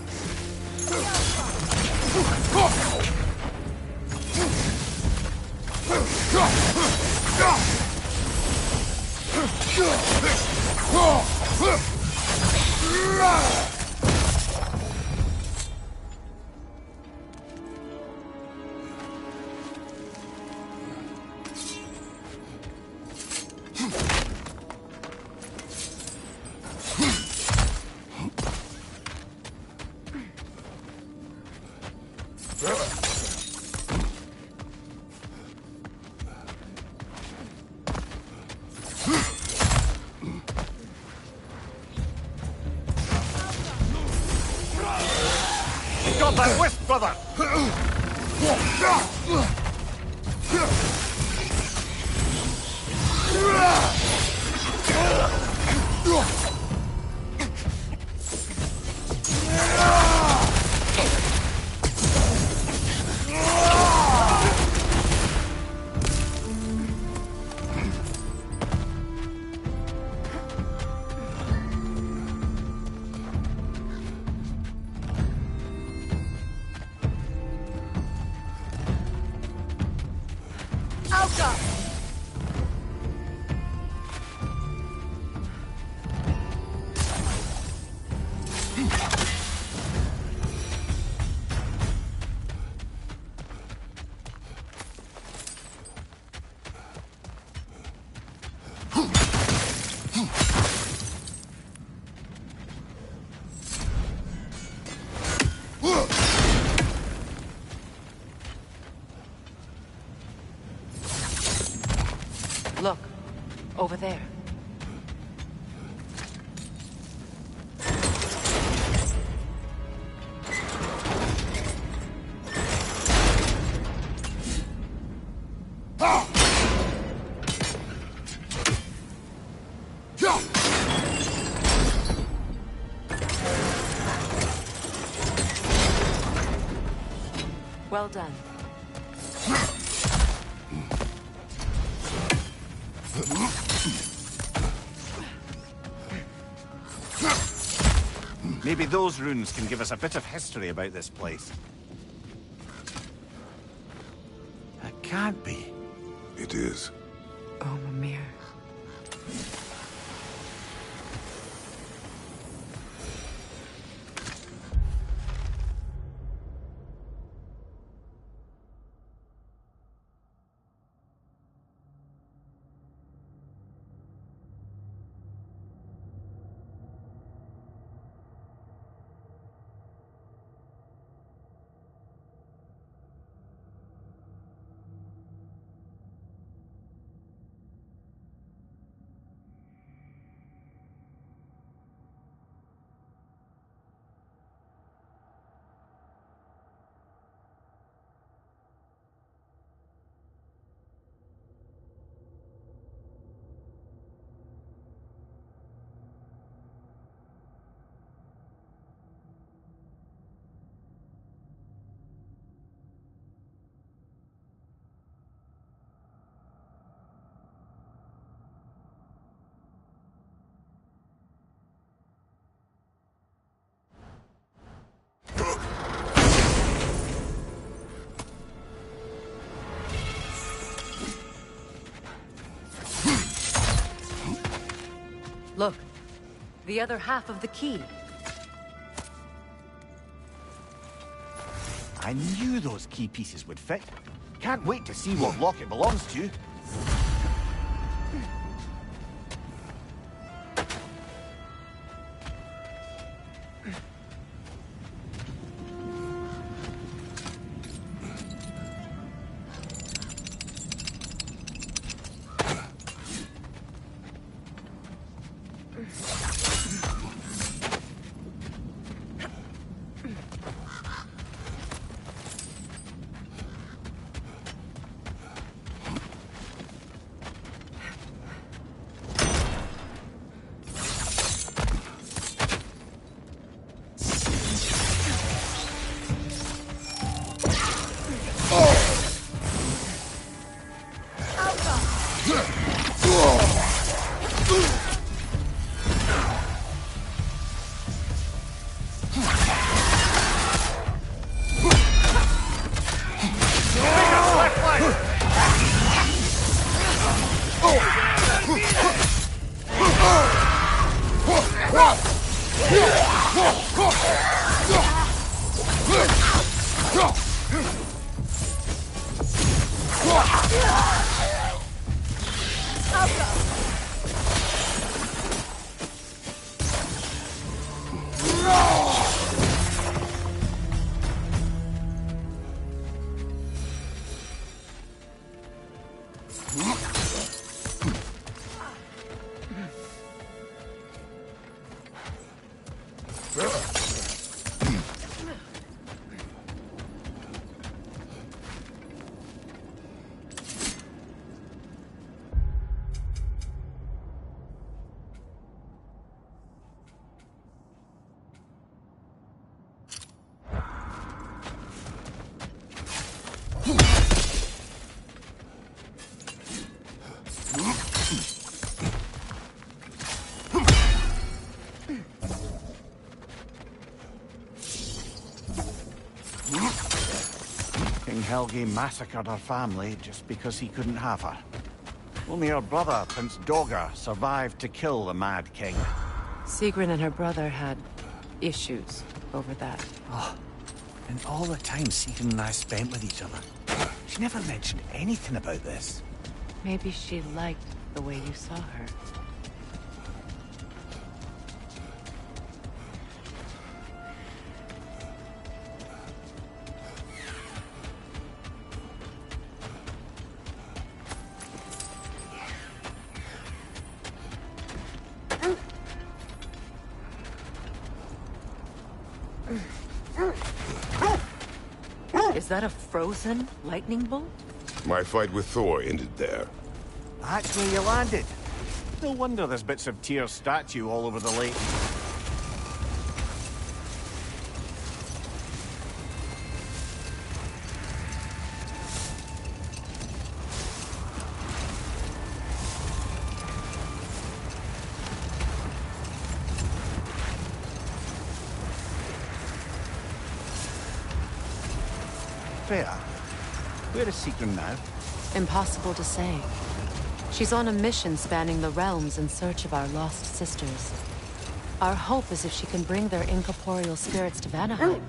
Got that wisp, brother! Look, over there. Well done. Maybe those runes can give us a bit of history about this place. That can't be. It is. Oh, Mimir. Look, the other half of the key. I knew those key pieces would fit. Can't wait to see what lock it belongs to. King Helgi massacred her family just because he couldn't have her. Only her brother, Prince Dogger, survived to kill the Mad King. Sigrun and her brother had issues over that. Oh, and all the time Sigrun and I spent with each other. She never mentioned anything about this. Maybe she liked the way you saw her. Is that a frozen lightning bolt? My fight with Thor ended there. That's where you landed. No wonder there's bits of Tyr's statue all over the lake. Fair. Where is Sigrun now? Impossible to say. She's on a mission spanning the realms in search of our lost sisters. Our hope is if she can bring their incorporeal spirits to Vanaheim,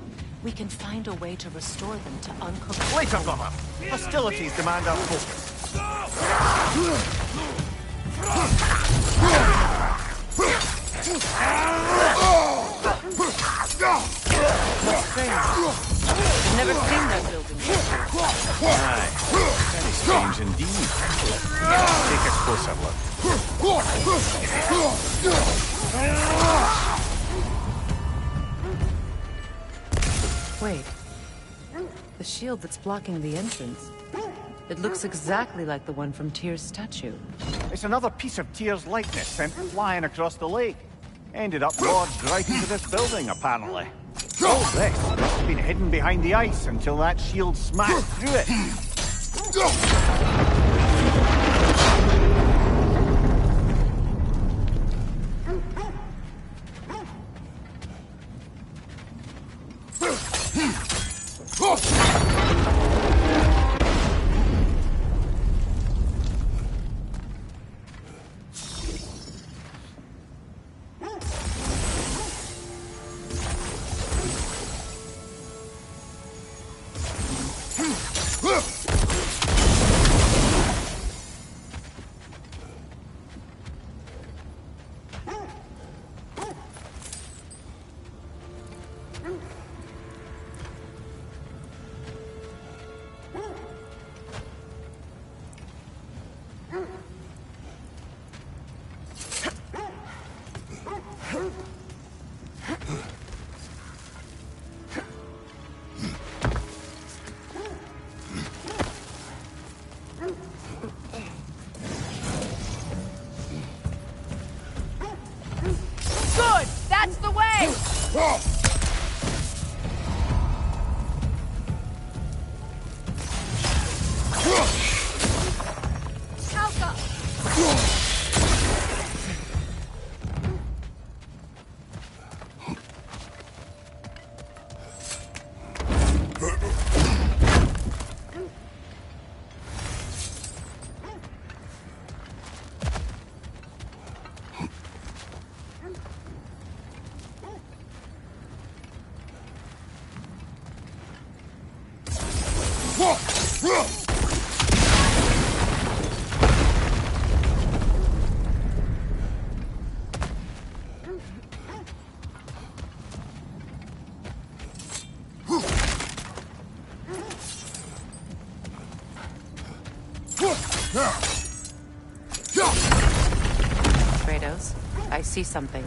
we can find a way to restore them to uncooked... Later, brother! Hostilities demand our focus. I've never seen that building before. Aye. Very strange indeed. Take a closer look. Wait. The shield that's blocking the entrance. It looks exactly like the one from Tyr's statue. It's another piece of Tyr's likeness sent flying across the lake. Ended up lodged right into this building, apparently. All this must have been hidden behind the ice until that shield smashed through it. Good! That's the way! Alka! Kratos, I see something.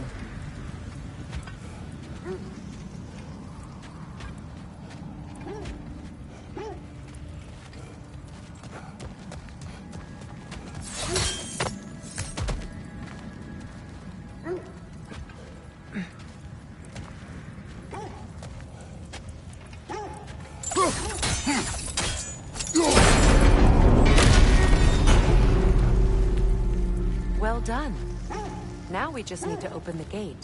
Well done. Now we just need to open the gate.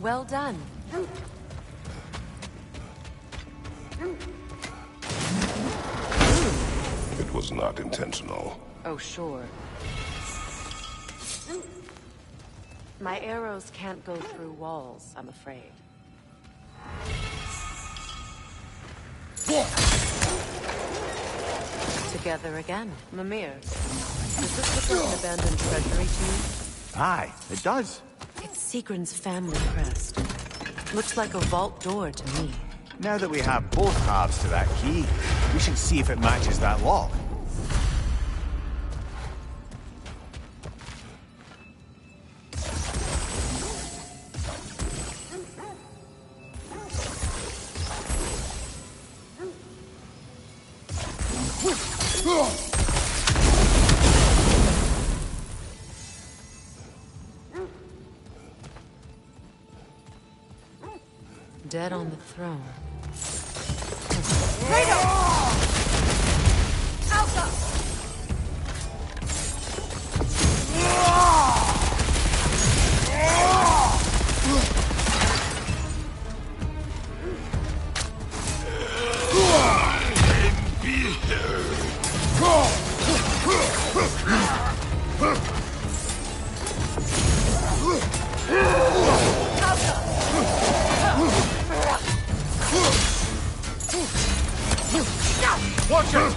Well done. It was not intentional. Oh, sure. My arrows can't go through walls, I'm afraid. Together again. Mimir, does this look like an abandoned treasury to you? Aye, it does. It's Sigrun's family crest. Looks like a vault door to me. Now that we have both halves to that key, we should see if it matches that lock. Dead on the throne. Watch it!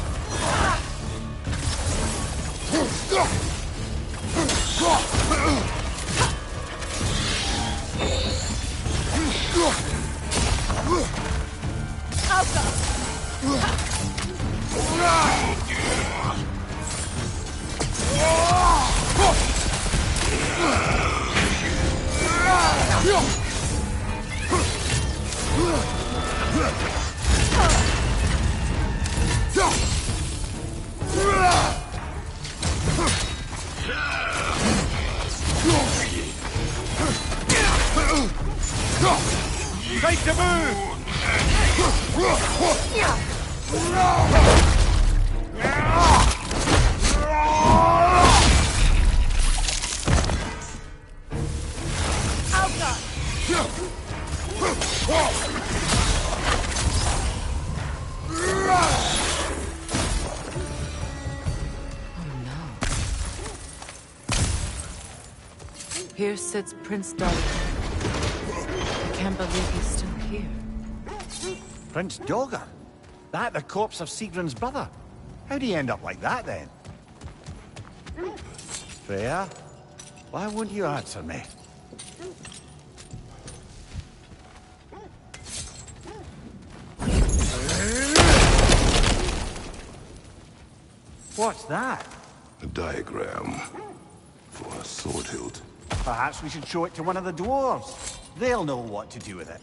Take the move! Here sits Prince Dark. I can't believe he's still here. Prince Dogger? That the corpse of Sigrun's brother? How'd he end up like that, then? Freya? Why won't you answer me? What's that? A diagram for a sword hilt. Perhaps we should show it to one of the dwarves. They'll know what to do with it.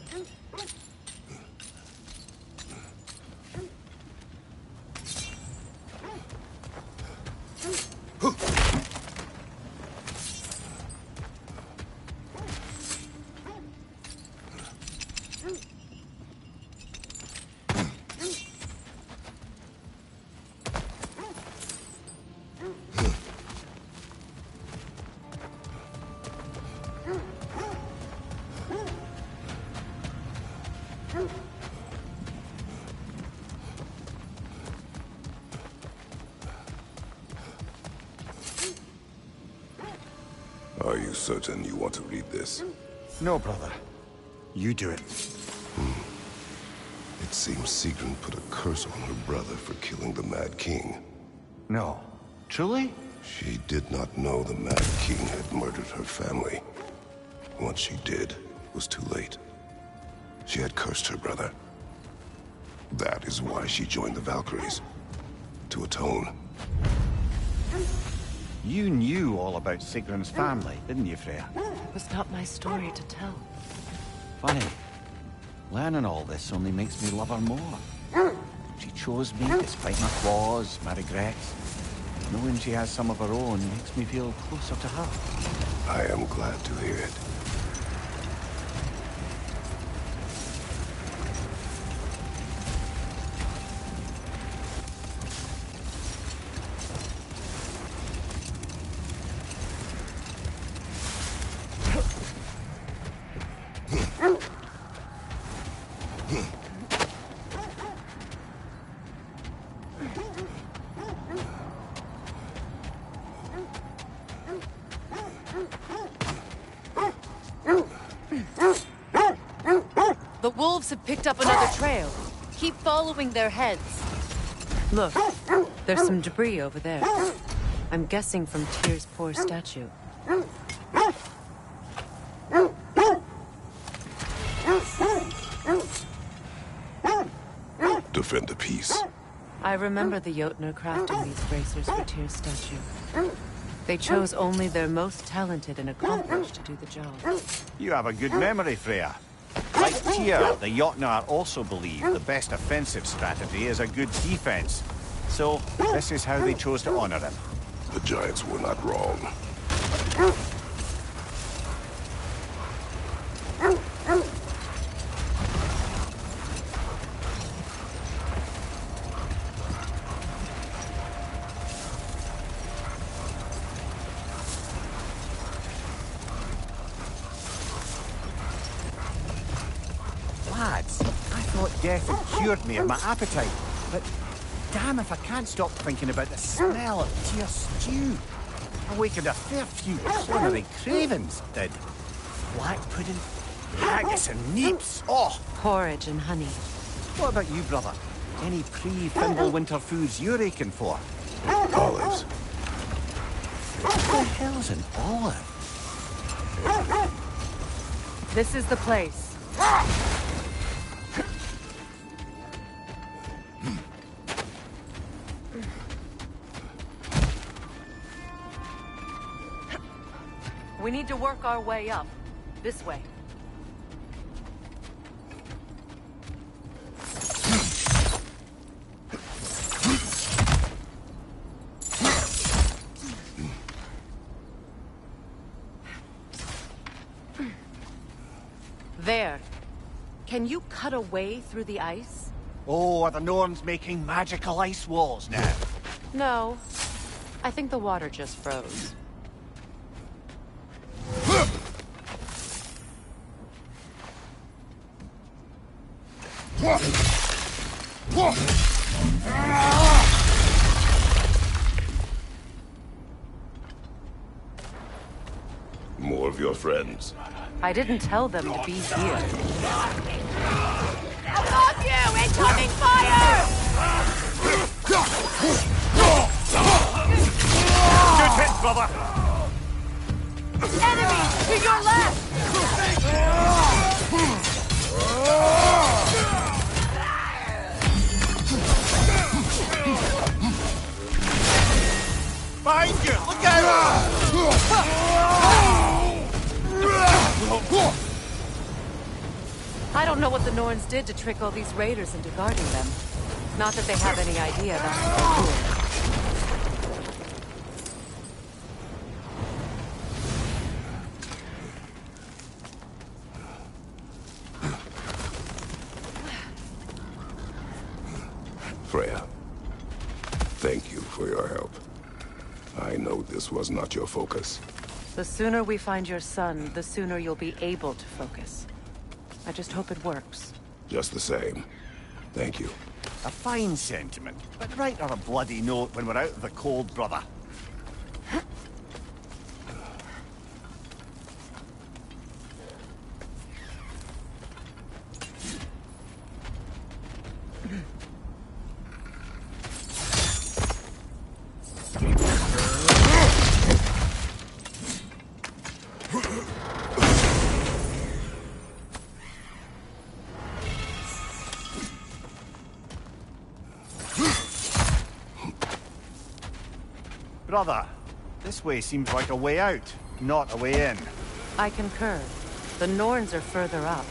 Are you certain you want to read this? No, brother. You do it. It seems Sigrun put a curse on her brother for killing the Mad King. No. Truly? She did not know the Mad King had murdered her family. Once she did, it was too late. She had cursed her brother. That is why she joined the Valkyries. To atone. You knew all about Sigrun's family, didn't you, Freya? It was not my story to tell. Funny. Learning all this only makes me love her more. She chose me despite my flaws, my regrets. Knowing she has some of her own makes me feel closer to her. I am glad to hear it. The wolves have picked up another trail. Keep following their heads. Look, there's some debris over there. I'm guessing from Tyr's poor statue. Defend the peace. I remember the Jotnar crafting these bracers for Tyr's statue. They chose only their most talented and accomplished to do the job. You have a good memory, Freya. Like Tyr, the Jotnar also believe the best offensive strategy is a good defense. So, this is how they chose to honor him. The Giants were not wrong. Lads, I thought death had cured me of my appetite, but damn if I can't stop thinking about the smell of Tyr's stew. Awakened a fair few culinary cravings, did. Black pudding, haggis and neeps, oh! Porridge and honey. What about you, brother? Any pre-Fimble winter foods you're aching for? Olives. What the hell's an olive? This is the place. We need to work our way up. This way. There. Can you cut a way through the ice? Oh, are the Norns making magical ice walls now? No. I think the water just froze. More of your friends. I didn't tell them to be here. Above you! Incoming fire! Good hit, brother! Enemy to your left! Behind you! Look out! I don't know what the Norns did to trick all these raiders into guarding them. Not that they have any idea that's what they're doing. Freya, thank you for your help. I know this was not your focus. The sooner we find your son, the sooner you'll be able to focus. I just hope it works. Just the same. Thank you. A fine sentiment, but write her a bloody note when we're out of the cold, brother. Brother, this way seems like a way out, not a way in. I concur. The Norns are further up.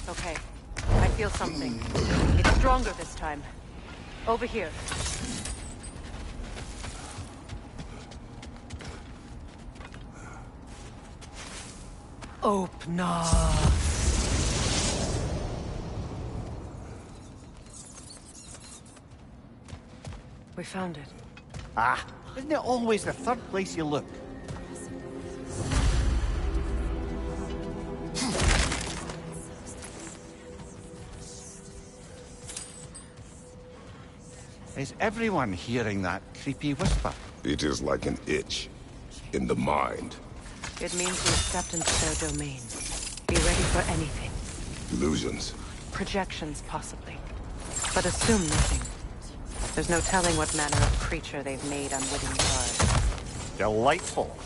Okay, I feel something. It's stronger this time. Over here. Opna. We found it. Ah, isn't it always the third place you look? Is everyone hearing that creepy whisper? It is like an itch in the mind. It means you stepped into their domain. Be ready for anything. Illusions. Projections, possibly. But assume nothing. There's no telling what manner of creature they've made unwitting guards. Delightful.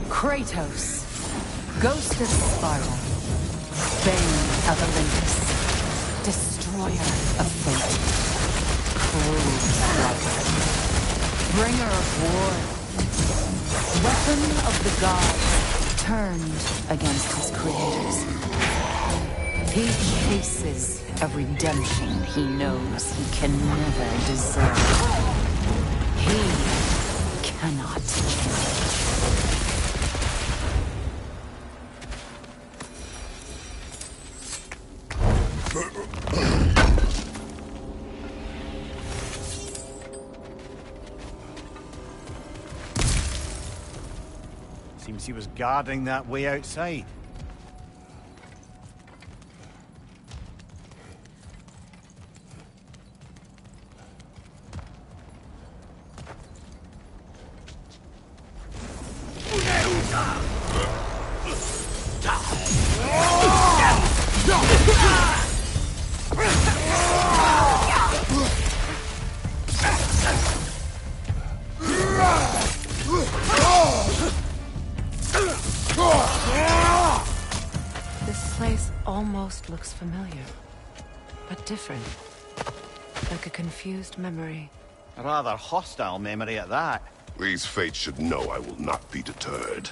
Kratos, Ghost of Sparta, Bane of Olympus, Destroyer of Fate, Cruel Strike, Bringer of War, Weapon of the Gods, turned against his creators. He chases a redemption he knows he can never deserve. He cannot change. Seems he was guarding that way outside. This place almost looks familiar, but different. Like a confused memory. A rather hostile memory at that. These fates should know I will not be deterred.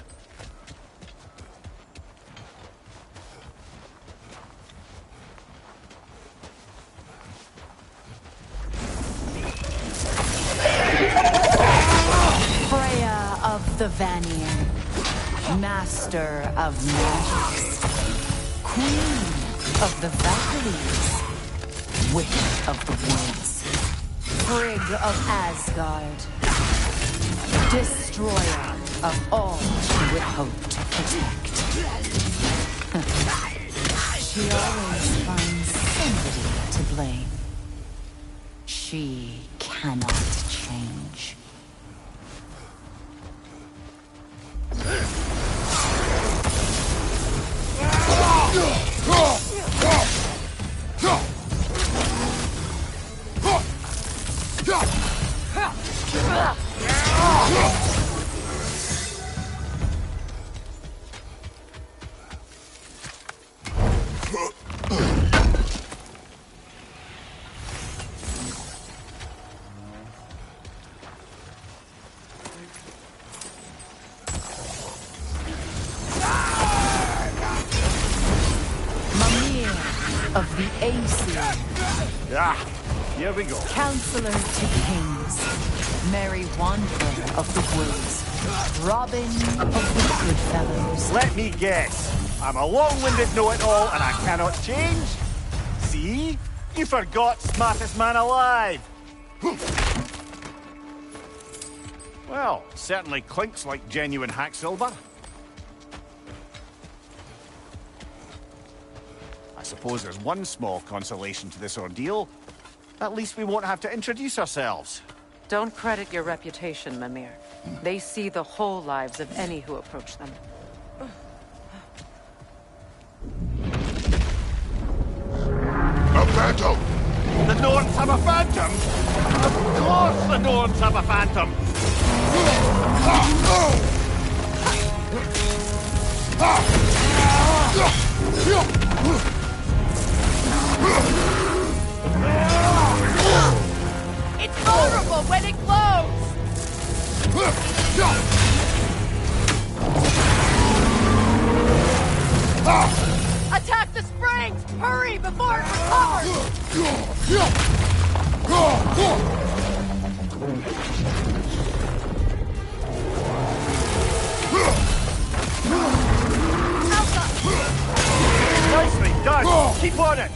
Freya of the Vanir, Master of Magics, Queen of the Valkyries, Witch of the Woods, Frigg of Asgard, Destroyer of all she would hope to protect. She always finds somebody to blame. She cannot change. Of the Aesir. Ah, here we go. Counselor to kings. Merry wanderer of the woods. Robin of the good fellows. Let me guess. I'm a long-winded know-it-all and I cannot change? See? You forgot smartest man alive. Well, certainly clinks like genuine hack silver. I suppose there's one small consolation to this ordeal. At least we won't have to introduce ourselves. Don't credit your reputation, Mimir. They see the whole lives of any who approach them. A phantom! The Norns have a phantom? Of course the Norns have a phantom! It's vulnerable when it glows! Attack the springs! Hurry before it Nicely done! Keep on it!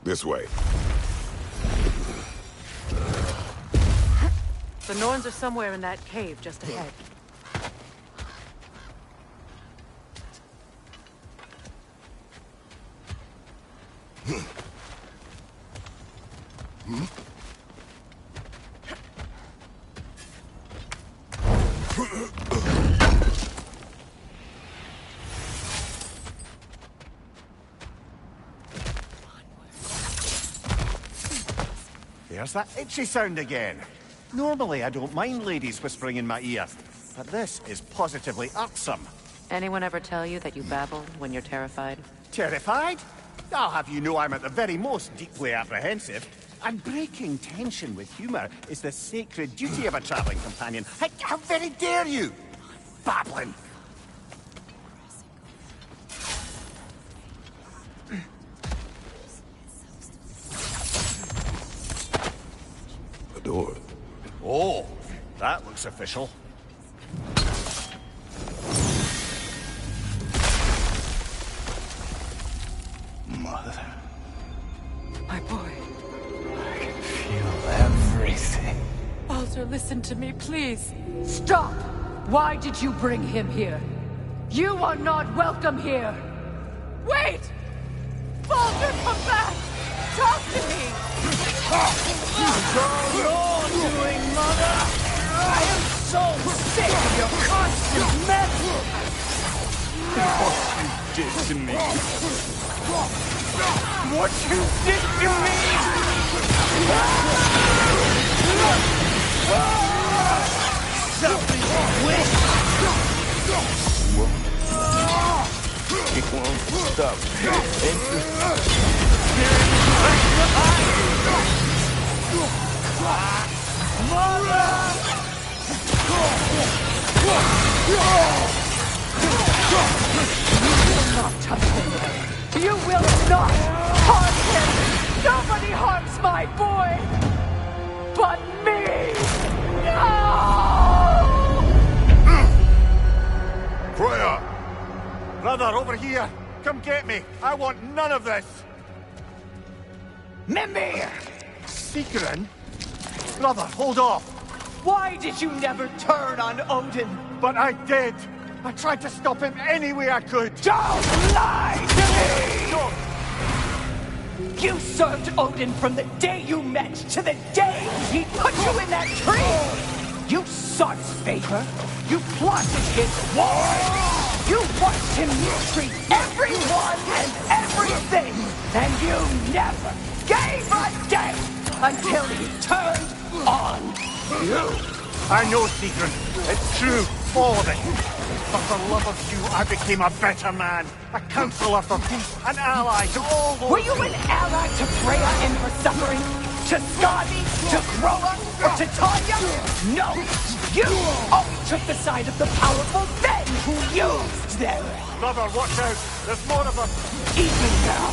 This way. The Norns are somewhere in that cave just ahead. There's that itchy sound again. Normally I don't mind ladies whispering in my ear, but this is positively irksome. Anyone ever tell you that you babble when you're terrified? Terrified? I'll have you know I'm at the very most deeply apprehensive. And breaking tension with humor is the sacred duty of a traveling companion. How very dare you! Babbling! A door. Oh, that looks official. Mother. My boy. I can feel everything. Baldur, listen to me, please. Stop! Why did you bring him here? You are not welcome here! Wait! Baldur, come back! Talk to me! What's doing, Mother? I am so sick of your constant meddling! What you did to me! What you did to me! Something messed up. Not touch him. You will not harm him. Nobody harms my boy but me. No! Freya! Brother, over here! Come get me! I want none of this! Mimir! Sigrun? Brother, hold off! Why did you never turn on Odin? But I did! I tried to stop him any way I could! Don't lie to me! You served Odin from the day you met to the day he put you in that tree! You sought his favor. You plotted his war. You watched him mistreat everyone and everything. And you never gave a damn until he turned on you. I know, Sigrun. It's true. All of it. But for love of you, I became a better man. A counselor for peace. An ally to all those... Were you an ally to Freya in her suffering? To Skadi? To Groa? Or to Tanya? No! You always took the side of the powerful, then used them! Brother, watch out! There's more of them! Even now,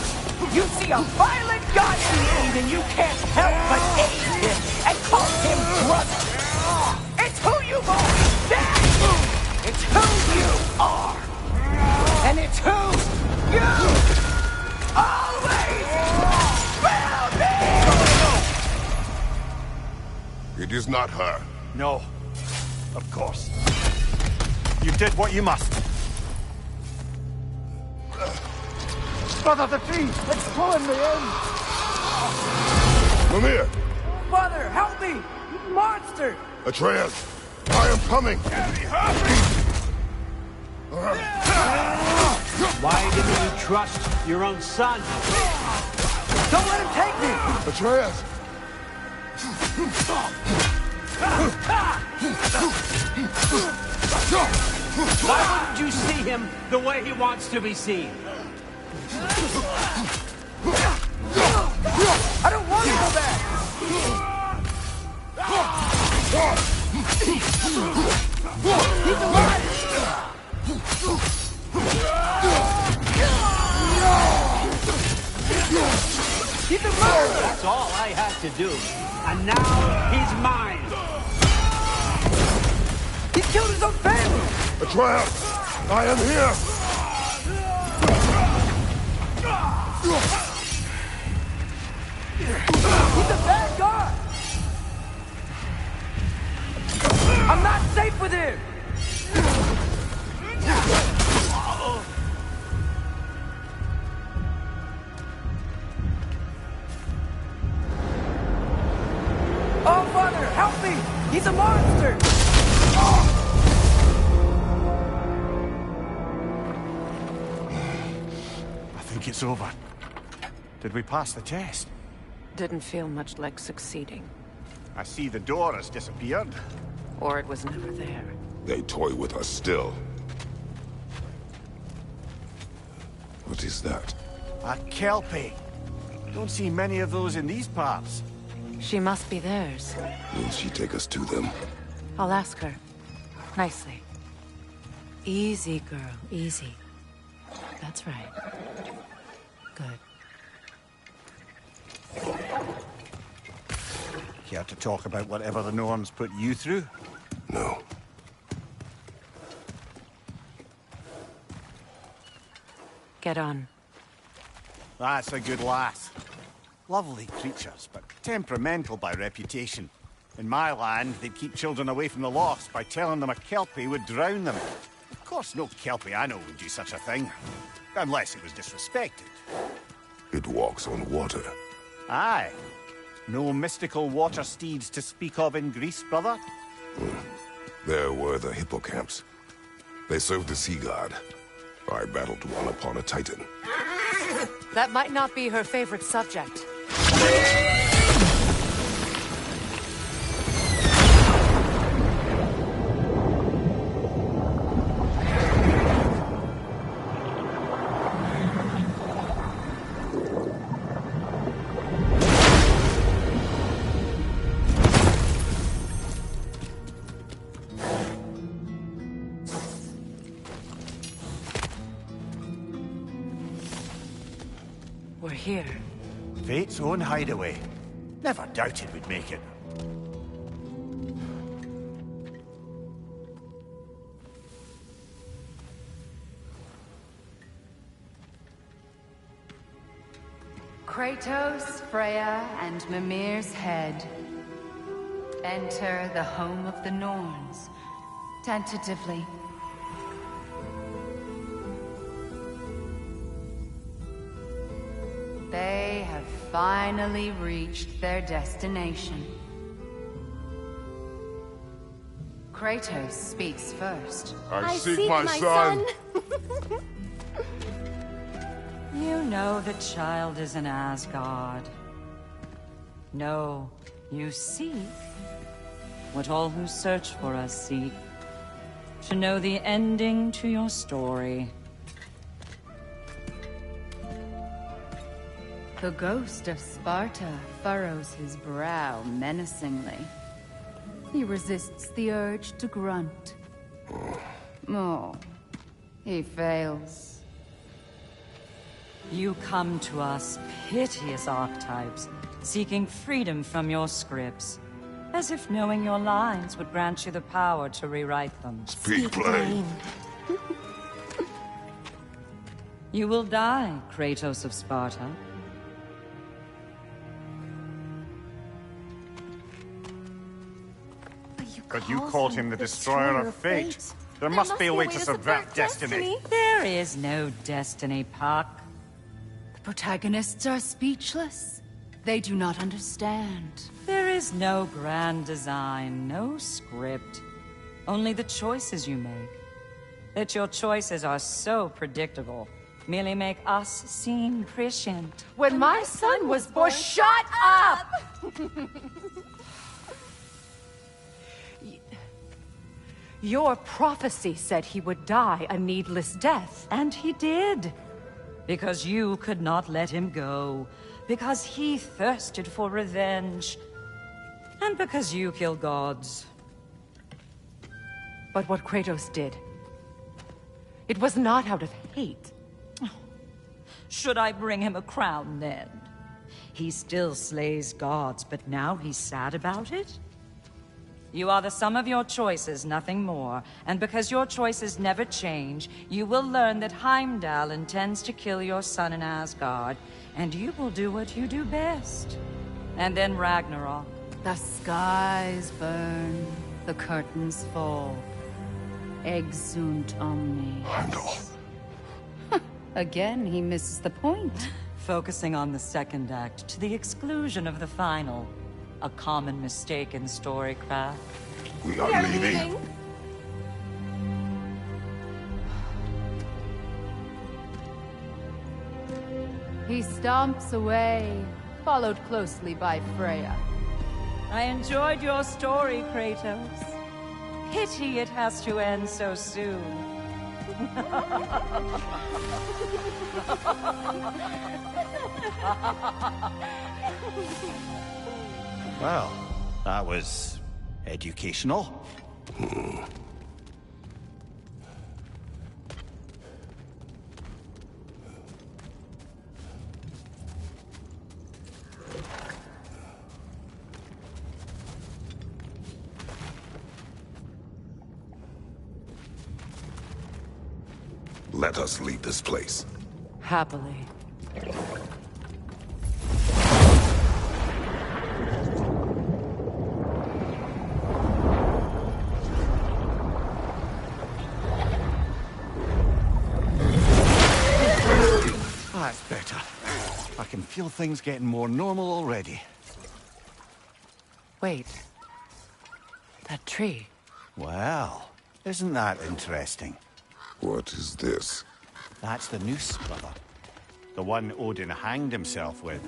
you see a violent god in need and you can't help but aid him and call him brother! It's who you've always been! It's who you are! And it's who you always will be! It is not her. No. Of course. You did what you must. Brother, the tree! It's pulling me in! Mimir! Mother, help me! Monster! Atreus! I am coming! Why didn't you trust your own son? Don't let him take me! Atreus! Why wouldn't you see him the way he wants to be seen? I don't want to go back! He's alive! He's a murderer! That's all I had to do. And now he's mine. He's killed his own family! Atreus! I am here! He's a bad guy! I'm not safe with him! Oh, Father, help me! He's a monster! I think it's over. Did we pass the test? Didn't feel much like succeeding. I see the door has disappeared. Or it was never there. They toy with us still. What is that? A Kelpie. Don't see many of those in these parts. She must be theirs. Will she take us to them? I'll ask her. Nicely. Easy, girl. Easy. That's right. Good. Care to talk about whatever the Norns put you through? No. Get on. That's a good lass. Lovely creatures, but temperamental by reputation. In my land, they'd keep children away from the lost by telling them a Kelpie would drown them. Of course, no Kelpie I know would do such a thing. Unless it was disrespected. It walks on water. Aye. No mystical water steeds to speak of in Greece, brother? There were the hippocamps. They served the sea god. I battled one upon a titan. That might not be her favorite subject. here? Fate's own hideaway. Never doubted we'd make it. Kratos, Freya, and Mimir's head. Enter the home of the Norns. Tentatively. They have finally reached their destination. Kratos speaks first. I seek my son. You know the child is in Asgard. No, you seek what all who search for us seek. To know the ending to your story. The ghost of Sparta furrows his brow menacingly. He resists the urge to grunt. Oh, he fails. You come to us, piteous archetypes, seeking freedom from your scripts. As if knowing your lines would grant you the power to rewrite them. Speak plain. You will die, Kratos of Sparta. But you called him the Destroyer of Fate. There must be a way to subvert destiny. There is no destiny, Puck. The protagonists are speechless. They do not understand. There is no grand design, no script. Only the choices you make. That your choices are so predictable, merely make us seem prescient. When my son was born, shut up! Your prophecy said he would die a needless death. And he did. Because you could not let him go. Because he thirsted for revenge. And because you kill gods. But what Kratos did, it was not out of hate. Should I bring him a crown then? He still slays gods, but now he's sad about it? You are the sum of your choices, nothing more. And because your choices never change, you will learn that Heimdall intends to kill your son in Asgard, and you will do what you do best. And then Ragnarok. The skies burn, the curtains fall. Exunt omnes. Heimdall. Again, he misses the point. Focusing on the second act to the exclusion of the final. A common mistake in storycraft. We are leaving. He stomps away, followed closely by Freya. I enjoyed your story, Kratos. Pity it has to end so soon. Well, that was educational. Let us leave this place. Happily. That's better. I can feel things getting more normal already. Wait. That tree. Well, isn't that interesting? What is this? That's the noose, brother. The one Odin hanged himself with.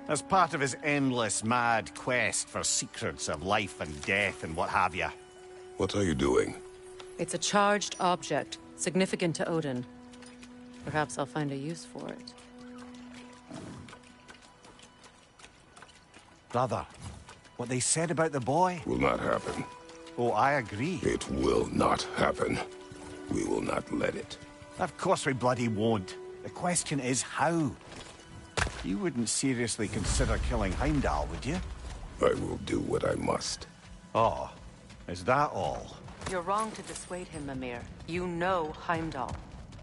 As part of his endless, mad quest for secrets of life and death and what have you. What are you doing? It's a charged object, significant to Odin. Perhaps I'll find a use for it. Brother, what they said about the boy? Will not happen. Oh, I agree. It will not happen. We will not let it. Of course we bloody won't. The question is how. You wouldn't seriously consider killing Heimdall, would you? I will do what I must. Oh, is that all? You're wrong to dissuade him, Mimir. You know Heimdall.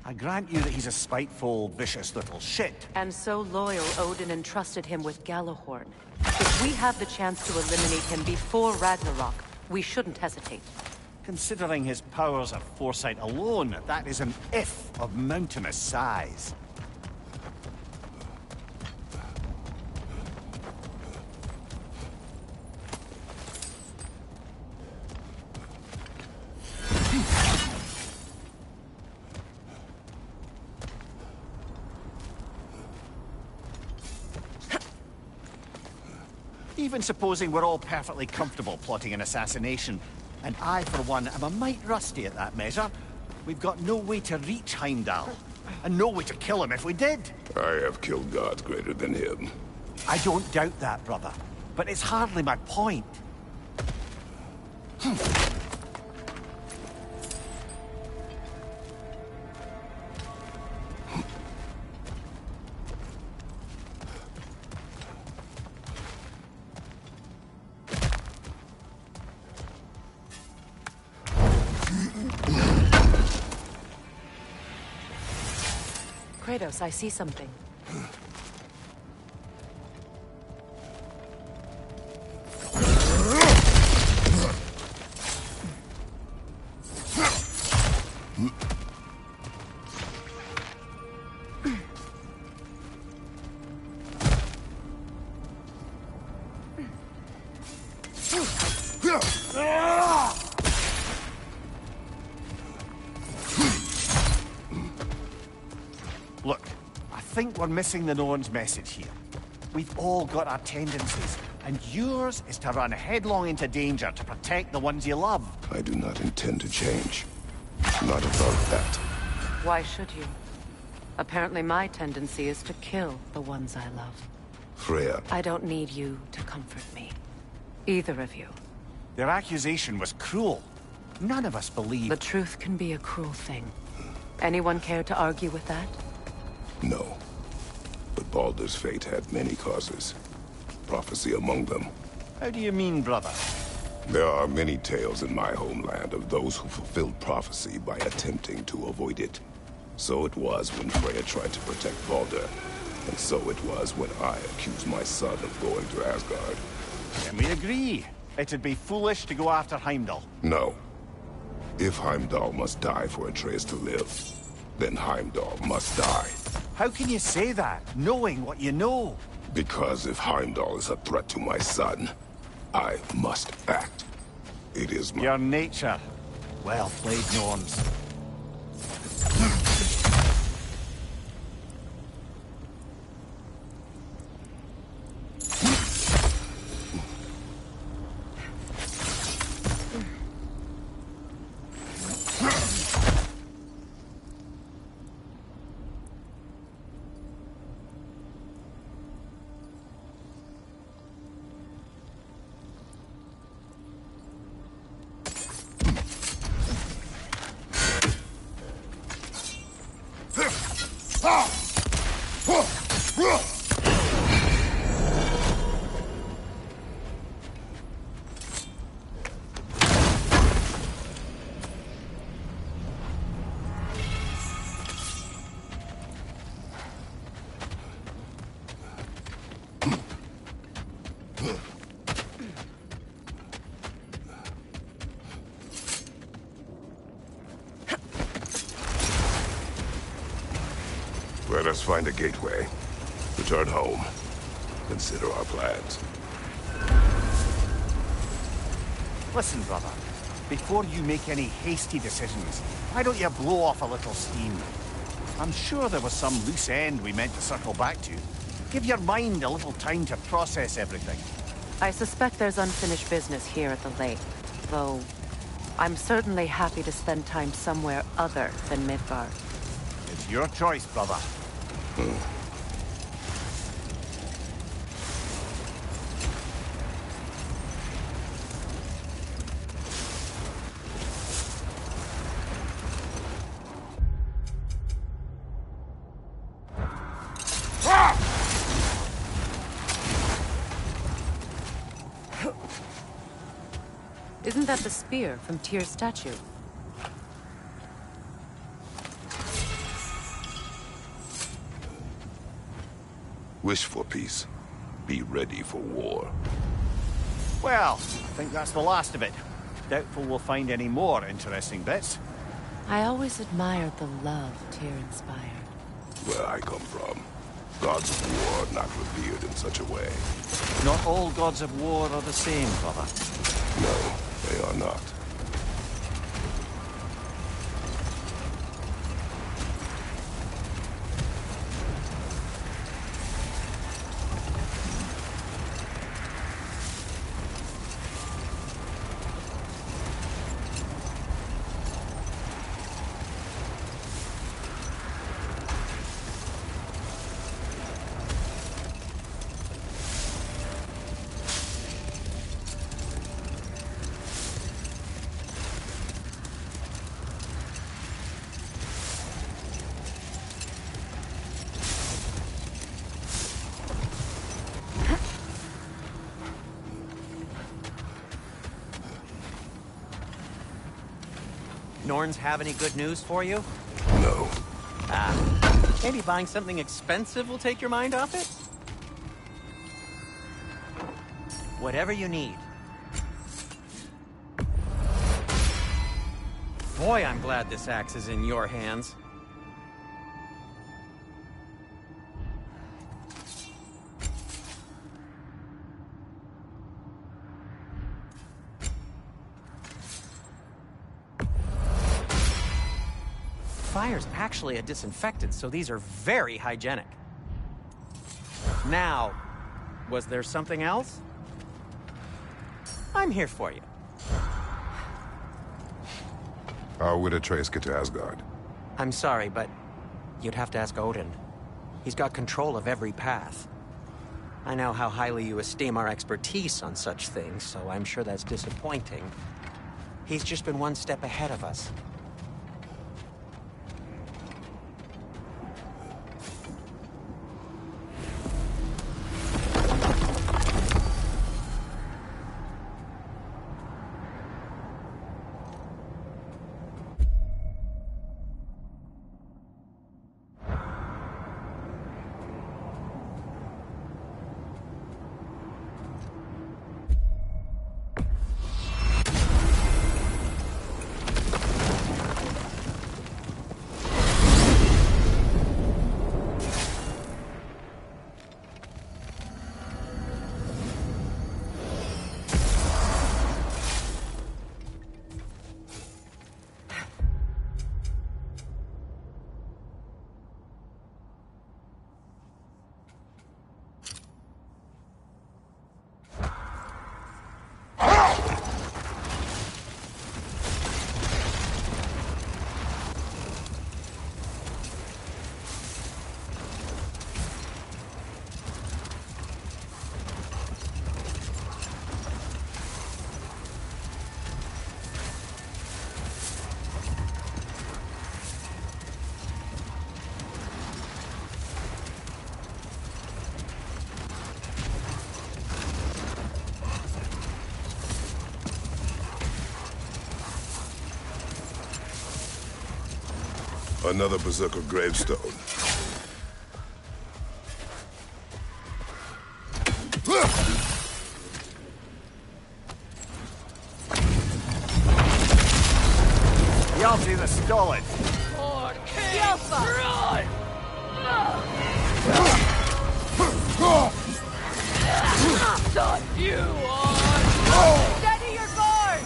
I grant you that he's a spiteful, vicious little shit. And so loyal, Odin entrusted him with Gjallarhorn. If we have the chance to eliminate him before Ragnarok, we shouldn't hesitate. Considering his powers of foresight alone, that is an if of mountainous size. Even supposing we're all perfectly comfortable plotting an assassination, and I, for one, am a mite rusty at that measure, we've got no way to reach Heimdall, and no way to kill him if we did. I have killed gods greater than him. I don't doubt that, brother, but it's hardly my point. Kratos, I see something. Look, I think we're missing the Norn's message here. We've all got our tendencies, and yours is to run headlong into danger to protect the ones you love. I do not intend to change. Not about that. Why should you? Apparently my tendency is to kill the ones I love. Freya. I don't need you to comfort me. Either of you. Their accusation was cruel. None of us believe... The truth can be a cruel thing. Anyone care to argue with that? No. But Baldur's fate had many causes. Prophecy among them. How do you mean, brother? There are many tales in my homeland of those who fulfilled prophecy by attempting to avoid it. So it was when Freya tried to protect Baldur. And so it was when I accused my son of going to Asgard. Can we agree? It'd be foolish to go after Heimdall. No. If Heimdall must die for Atreus to live, then Heimdall must die. How can you say that, knowing what you know? Because if Heimdall is a threat to my son, I must act. It is my... Your nature. Well played, Norns. Let us find a gateway. Return home. Consider our plans. Listen, brother. Before you make any hasty decisions, why don't you blow off a little steam? I'm sure there was some loose end we meant to circle back to. Give your mind a little time to process everything. I suspect there's unfinished business here at the lake, though I'm certainly happy to spend time somewhere other than Midgard. It's your choice, brother. Isn't that the spear from Tyr's statue? Wish for peace. Be ready for war. Well, I think that's the last of it. Doubtful we'll find any more interesting bits. I always admired the love Tyr inspired. Where I come from, gods of war are not revered in such a way. Not all gods of war are the same, brother. No, they are not. Norns have any good news for you? No. Maybe buying something expensive will take your mind off it? Whatever you need. Boy, I'm glad this axe is in your hands. Fire's actually a disinfectant, so these are very hygienic. Now, was there something else? I'm here for you. How would Atreus get to Asgard? I'm sorry, but you'd have to ask Odin. He's got control of every path. I know how highly you esteem our expertise on such things, so I'm sure that's disappointing. He's just been one step ahead of us. Another Berserker gravestone. Yalti the Stolid. Son, you are... Steady your guard!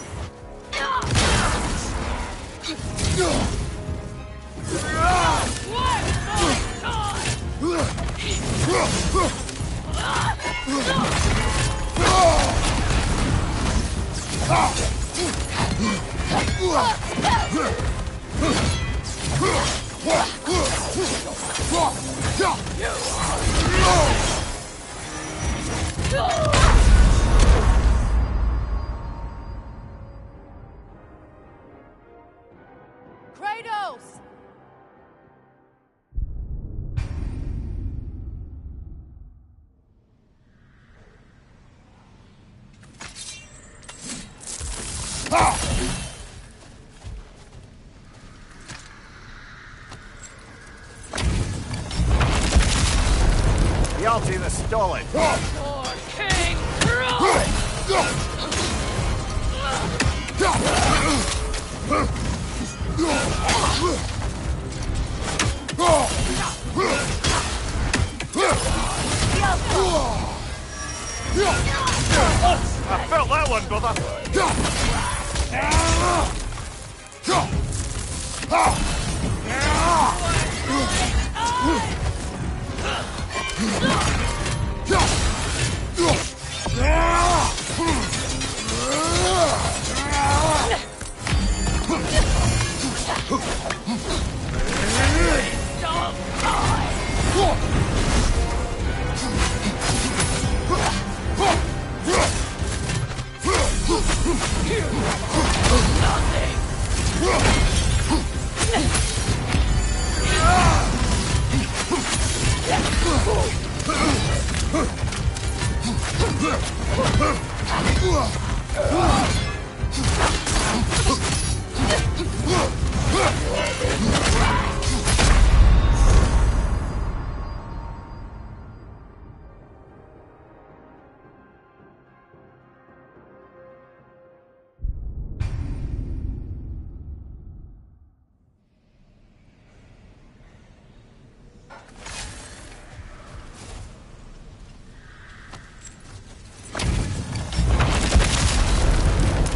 Kratos! stall it. For King Run! I felt that one, brother.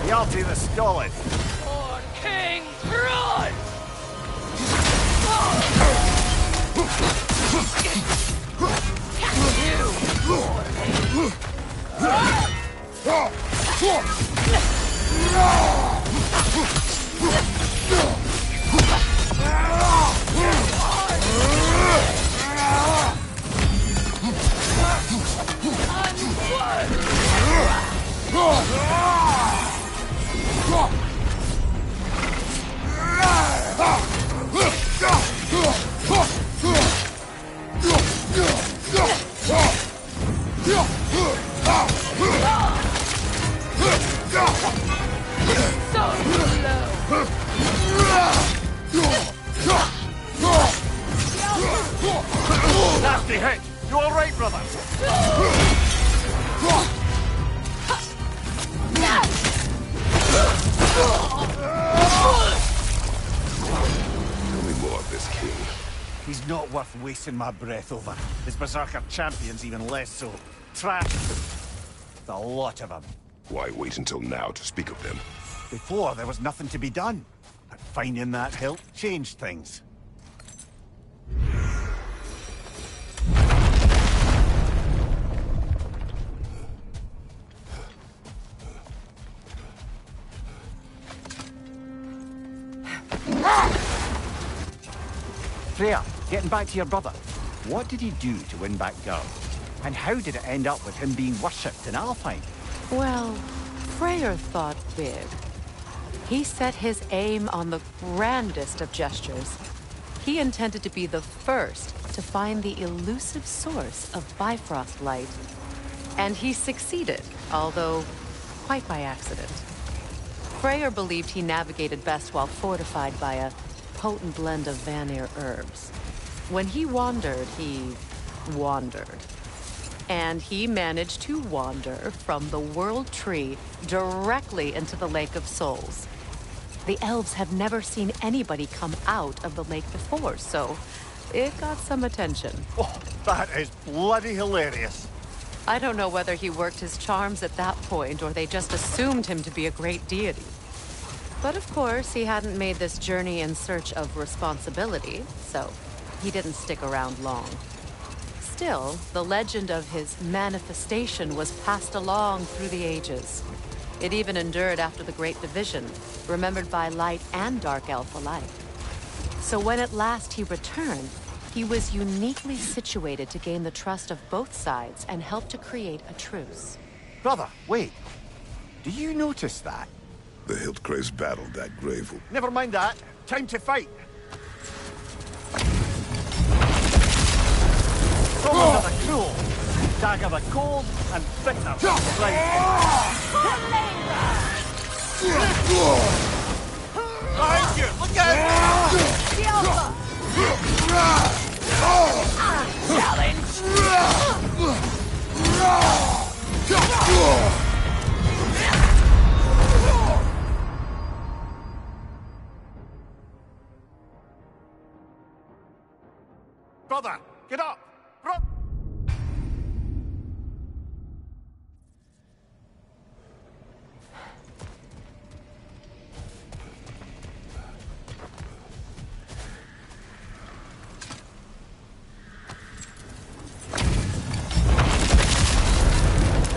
Yalti the Stolid. For King Run! Nasty hit. You all right, brother? Tell me more of this king. He's not worth wasting my breath over. His Berserker champion's even less so. Trash. A lot of them. Why wait until now to speak of them? Before, there was nothing to be done. But finding that hilt changed things. Freya, getting back to your brother. What did he do to win back Garl? And how did it end up with him being worshipped in Alfheim? Well, Freyr thought big. He set his aim on the grandest of gestures. He intended to be the first to find the elusive source of Bifrost light. And he succeeded, although quite by accident. Freyr believed he navigated best while fortified by a potent blend of Vanir herbs. When he wandered, he wandered. And he managed to wander from the World Tree directly into the Lake of Souls. The elves have never seen anybody come out of the lake before, so it got some attention. Oh, that is bloody hilarious. I don't know whether he worked his charms at that point or they just assumed him to be a great deity. But of course, he hadn't made this journey in search of responsibility, so he didn't stick around long. Still, the legend of his manifestation was passed along through the ages. It even endured after the Great Division, remembered by Light and Dark Elf alike. So when at last he returned, he was uniquely situated to gain the trust of both sides and help to create a truce. Brother, wait. Do you notice that? The Hildcraves battled that grave. Never mind that. Time to fight. Swords of the cruel, dagger the cold, and bitter the behind you! Look out! Challenge! Brother, get up!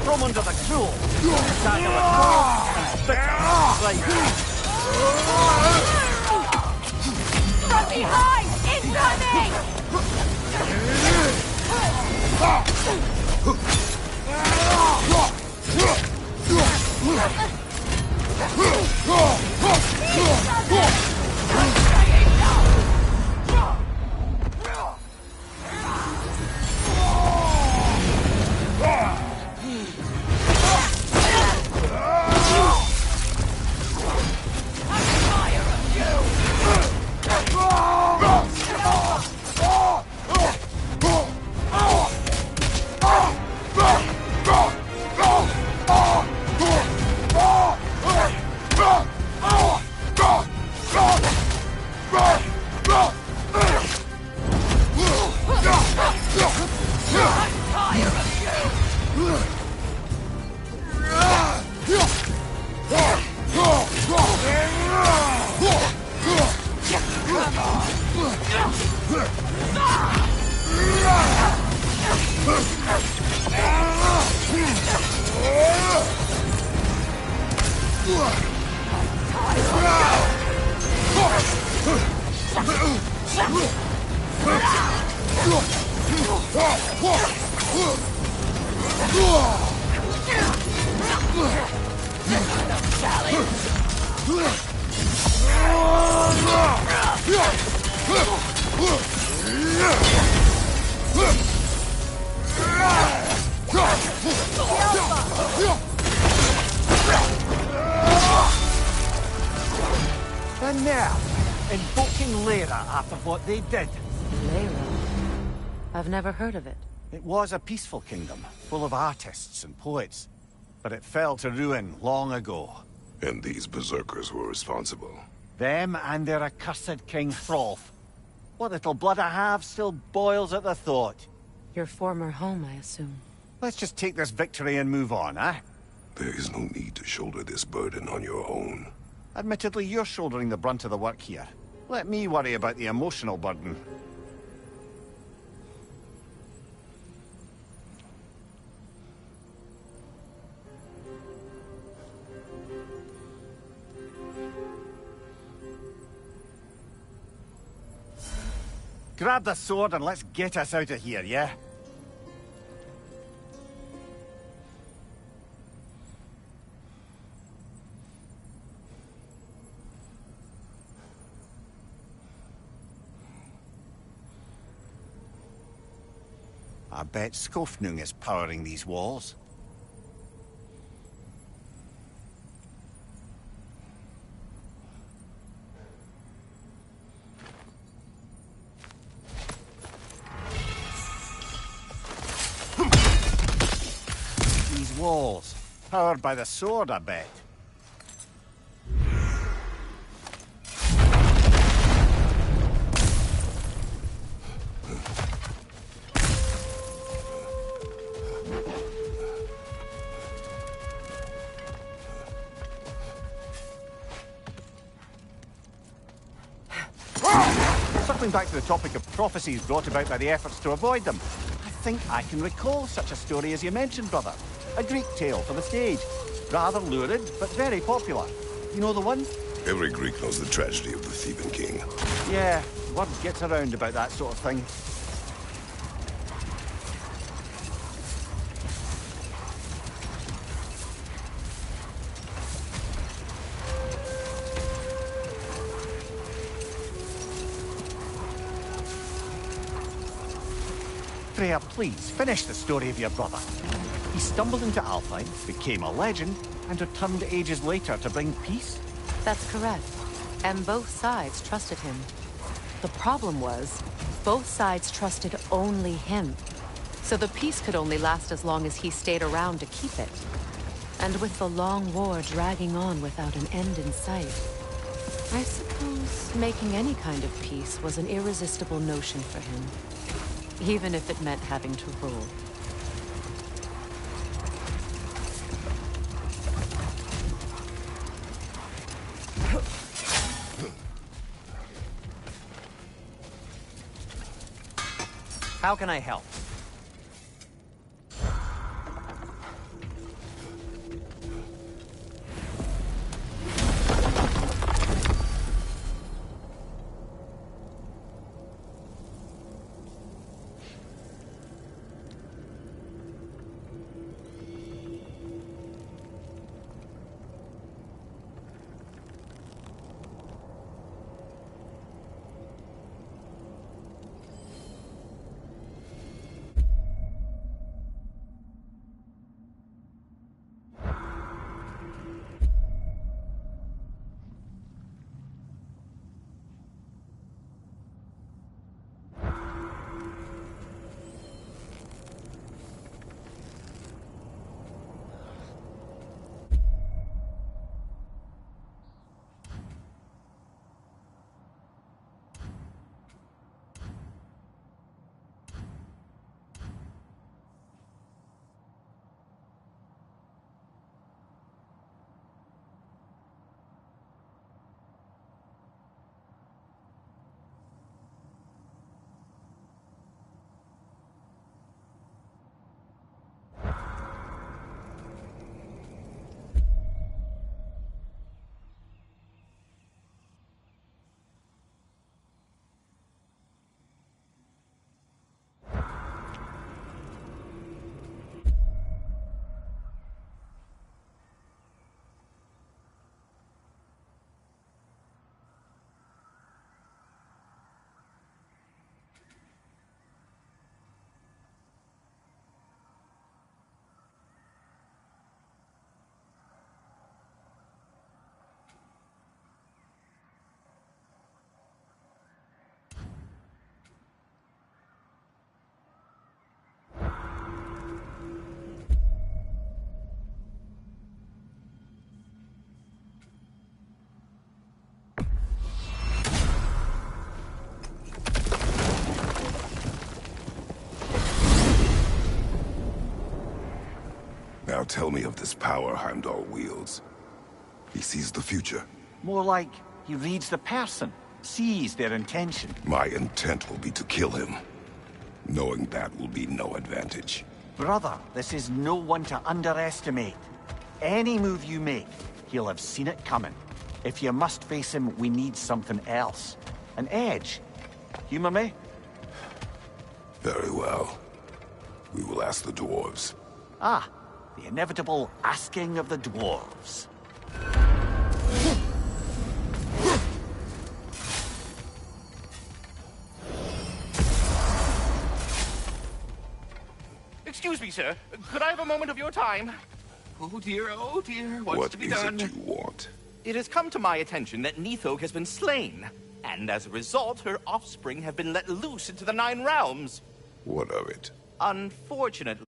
From under the cruel, dagger with gold and bitter flame. From behind! Incoming! The nerve! Invoking Lyra after what they did. Lyra? I've never heard of it. It was a peaceful kingdom, full of artists and poets. But it fell to ruin long ago. And these berserkers were responsible. Them and their accursed King Hrolf. What little blood I have still boils at the thought. Your former home, I assume. Let's just take this victory and move on, eh? There is no need to shoulder this burden on your own. Admittedly, you're shouldering the brunt of the work here. Let me worry about the emotional burden. Grab the sword and let's get us out of here, yeah? I bet Skofnung is powering these walls. These walls, powered by the sword, I bet. Circling back to the topic of prophecies brought about by the efforts to avoid them, I think I can recall such a story as you mentioned, brother. A Greek tale for the stage. Rather lurid, but very popular. You know the one? Every Greek knows the tragedy of the Theban king. Yeah, word gets around about that sort of thing. Freya, please, finish the story of your brother. He stumbled into Alfheim, became a legend, and returned ages later to bring peace? That's correct. And both sides trusted him. The problem was, both sides trusted only him. So the peace could only last as long as he stayed around to keep it. And with the long war dragging on without an end in sight, I suppose making any kind of peace was an irresistible notion for him, even if it meant having to rule. How can I help? Now tell me of this power Heimdall wields. He sees the future. More like he reads the person, sees their intention. My intent will be to kill him. Knowing that will be no advantage. Brother, this is no one to underestimate. Any move you make, he'll have seen it coming. If you must face him, we need something else. An edge. Humor me? Very well. We will ask the dwarves. Ah, the inevitable asking of the dwarves. Excuse me, sir. Could I have a moment of your time? Oh dear, what's to be done? What is it you want? It has come to my attention that Nithog has been slain, and as a result, her offspring have been let loose into the Nine Realms. What of it? Unfortunately,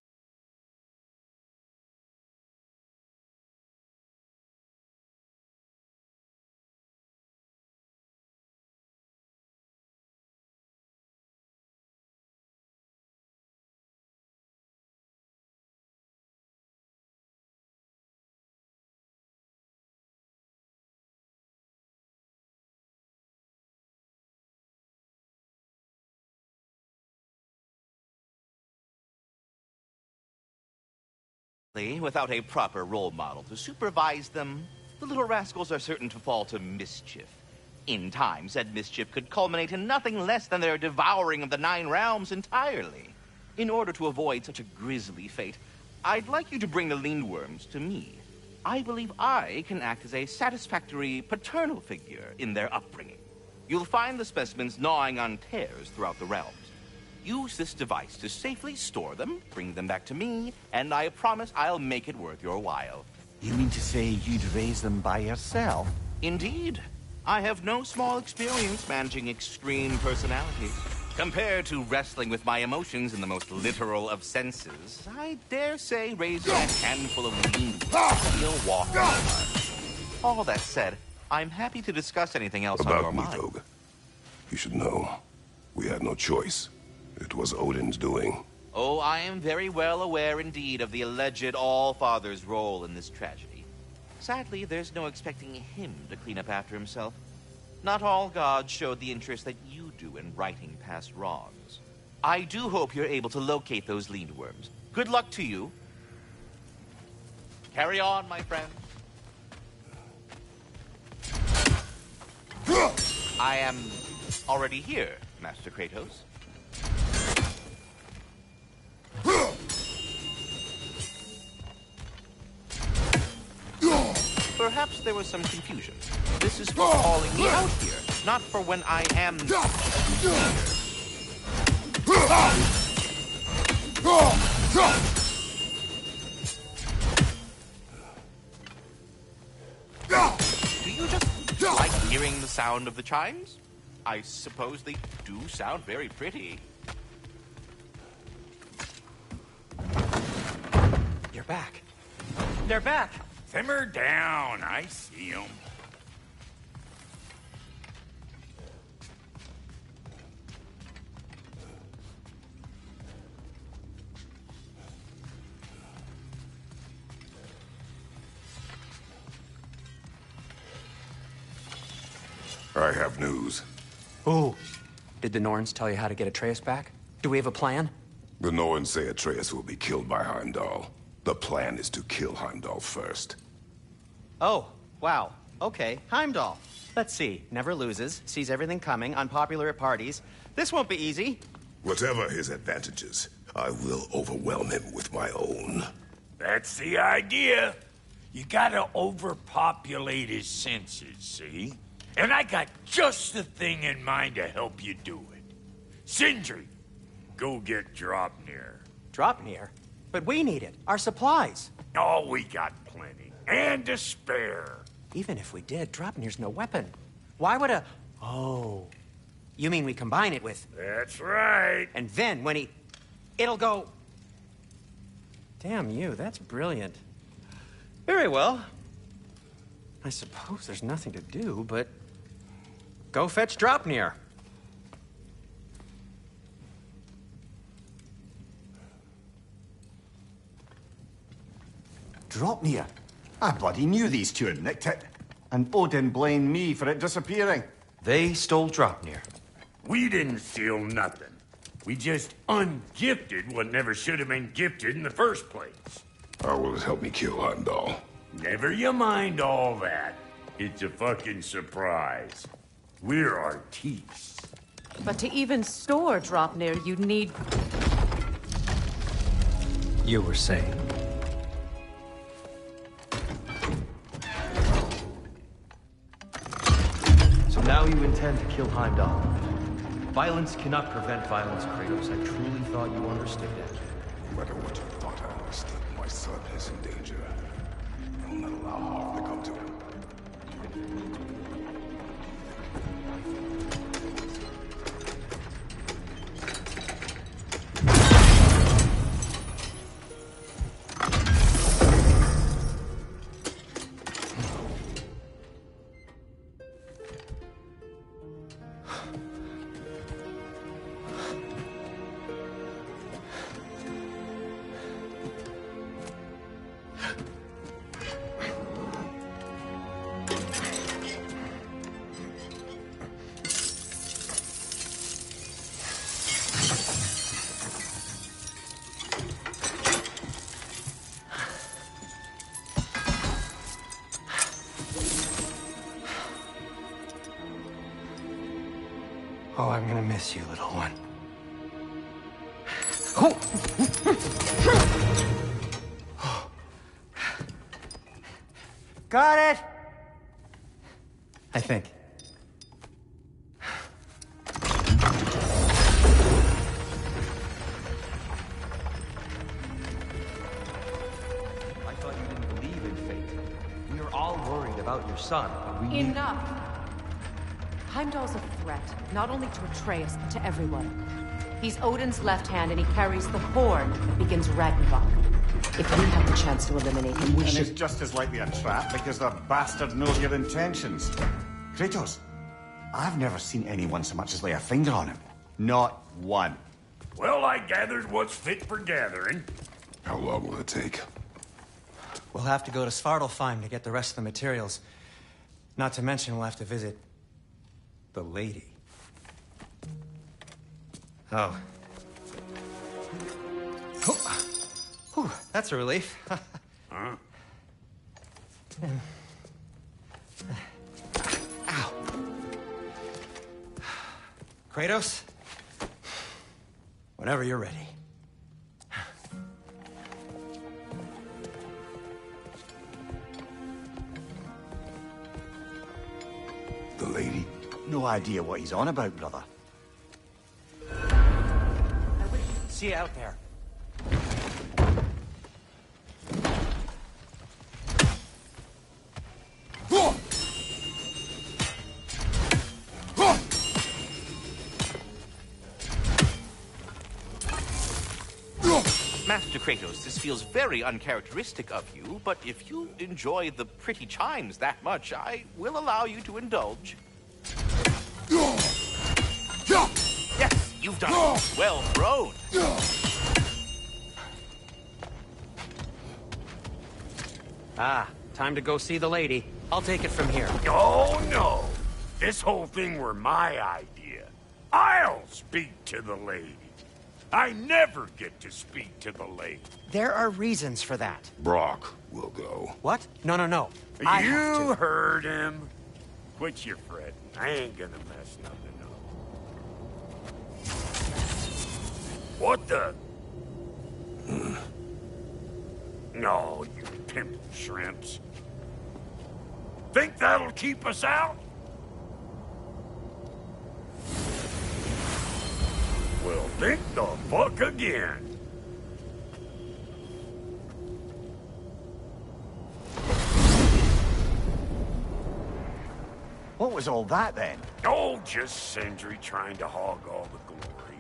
without a proper role model to supervise them, the little rascals are certain to fall to mischief. In time, said mischief could culminate in nothing less than their devouring of the Nine Realms entirely. In order to avoid such a grisly fate, I'd like you to bring the Lindworms to me. I believe I can act as a satisfactory paternal figure in their upbringing. You'll find the specimens gnawing on tears throughout the realms. Use this device to safely store them, bring them back to me, and I promise I'll make it worth your while. You mean to say you'd raise them by yourself? Indeed. I have no small experience managing extreme personalities. Compared to wrestling with my emotions in the most literal of senses, I dare say raising a handful of lean will walk on the All that said, I'm happy to discuss anything else on your About me, mind. Thoga. You should know, we had no choice. It was Odin's doing. Oh, I am very well aware indeed of the alleged All-Father's role in this tragedy. Sadly, there's no expecting him to clean up after himself. Not all gods showed the interest that you do in righting past wrongs. I do hope you're able to locate those lean worms. Good luck to you. Carry on, my friend. I am already here, Master Kratos. Perhaps there was some confusion. This is for calling me out here, not for when I am... Do you just like hearing the sound of the chimes? I suppose they do sound very pretty. You're back. They're back. Simmer down. I see them. I have news. Ooh. Did the Norns tell you how to get Atreus back? Do we have a plan? The Norns say Atreus will be killed by Heimdall. The plan is to kill Heimdall first. Oh, wow. Okay, Heimdall. Let's see. Never loses, sees everything coming, unpopular at parties. This won't be easy. Whatever his advantages, I will overwhelm him with my own. That's the idea. You gotta overpopulate his senses, see? And I got just the thing in mind to help you do it. Sindri, go get Draupnir. Draupnir? But we need it. Our supplies. Oh, we got plenty. And to spare. Even if we did, Draupnir's no weapon. Why would a... Oh. You mean we combine it with... That's right. And then when he... It'll go... Damn you, that's brilliant. Very well. I suppose there's nothing to do, but... Go fetch Draupnir. Draupnir? I bloody knew these two had nicked it. And Odin blamed me for it disappearing. They stole Draupnir. We didn't steal nothing. We just ungifted what never should have been gifted in the first place. How will it help me kill Heimdall? Never you mind all that. It's a fucking surprise. We're artistes. But to even store Draupnir, you'd need... You were saying? So now you intend to kill Heimdall. Violence cannot prevent violence, Kratos. I truly thought you understood that. No matter what you thought I understood, my son is in danger. I will not allow harm to come to him. Oh, I'm gonna miss you, little one. Oh! Got it! I think. I thought you didn't believe in fate. We were all worried about your son, but we... Enough! Heimdall's a threat, not only to Atreus, but to everyone. He's Odin's left hand, and he carries the horn that begins Ragnarok. If we have the chance to eliminate him, we and should... it's just as likely a trap because the bastard knows your intentions. Kratos, I've never seen anyone so much as lay a finger on him. Not one. Well, I gathered what's fit for gathering. How long will it take? We'll have to go to Svartalfheim to get the rest of the materials. Not to mention we'll have to visit... the lady. Oh. Whew, that's a relief. Huh? Ow. Kratos? Whenever you're ready. The lady? No idea what he's on about, brother. See you out there. Master Kratos, this feels very uncharacteristic of you, but if you enjoy the pretty chimes that much, I will allow you to indulge. Yes, you've done it. Well thrown. Ah, time to go see the lady. I'll take it from here. Oh, no. This whole thing were my idea. I'll speak to the lady. I never get to speak to the lady. There are reasons for that. Brock will go. What? No, no, no. I have You to. heard him. Quit your fretting. I ain't gonna mess nothing up. What the? No, you pimple shrimps. Think that'll keep us out? Well, think the fuck again. What was all that then? Oh, just Sindri trying to hog all the glory.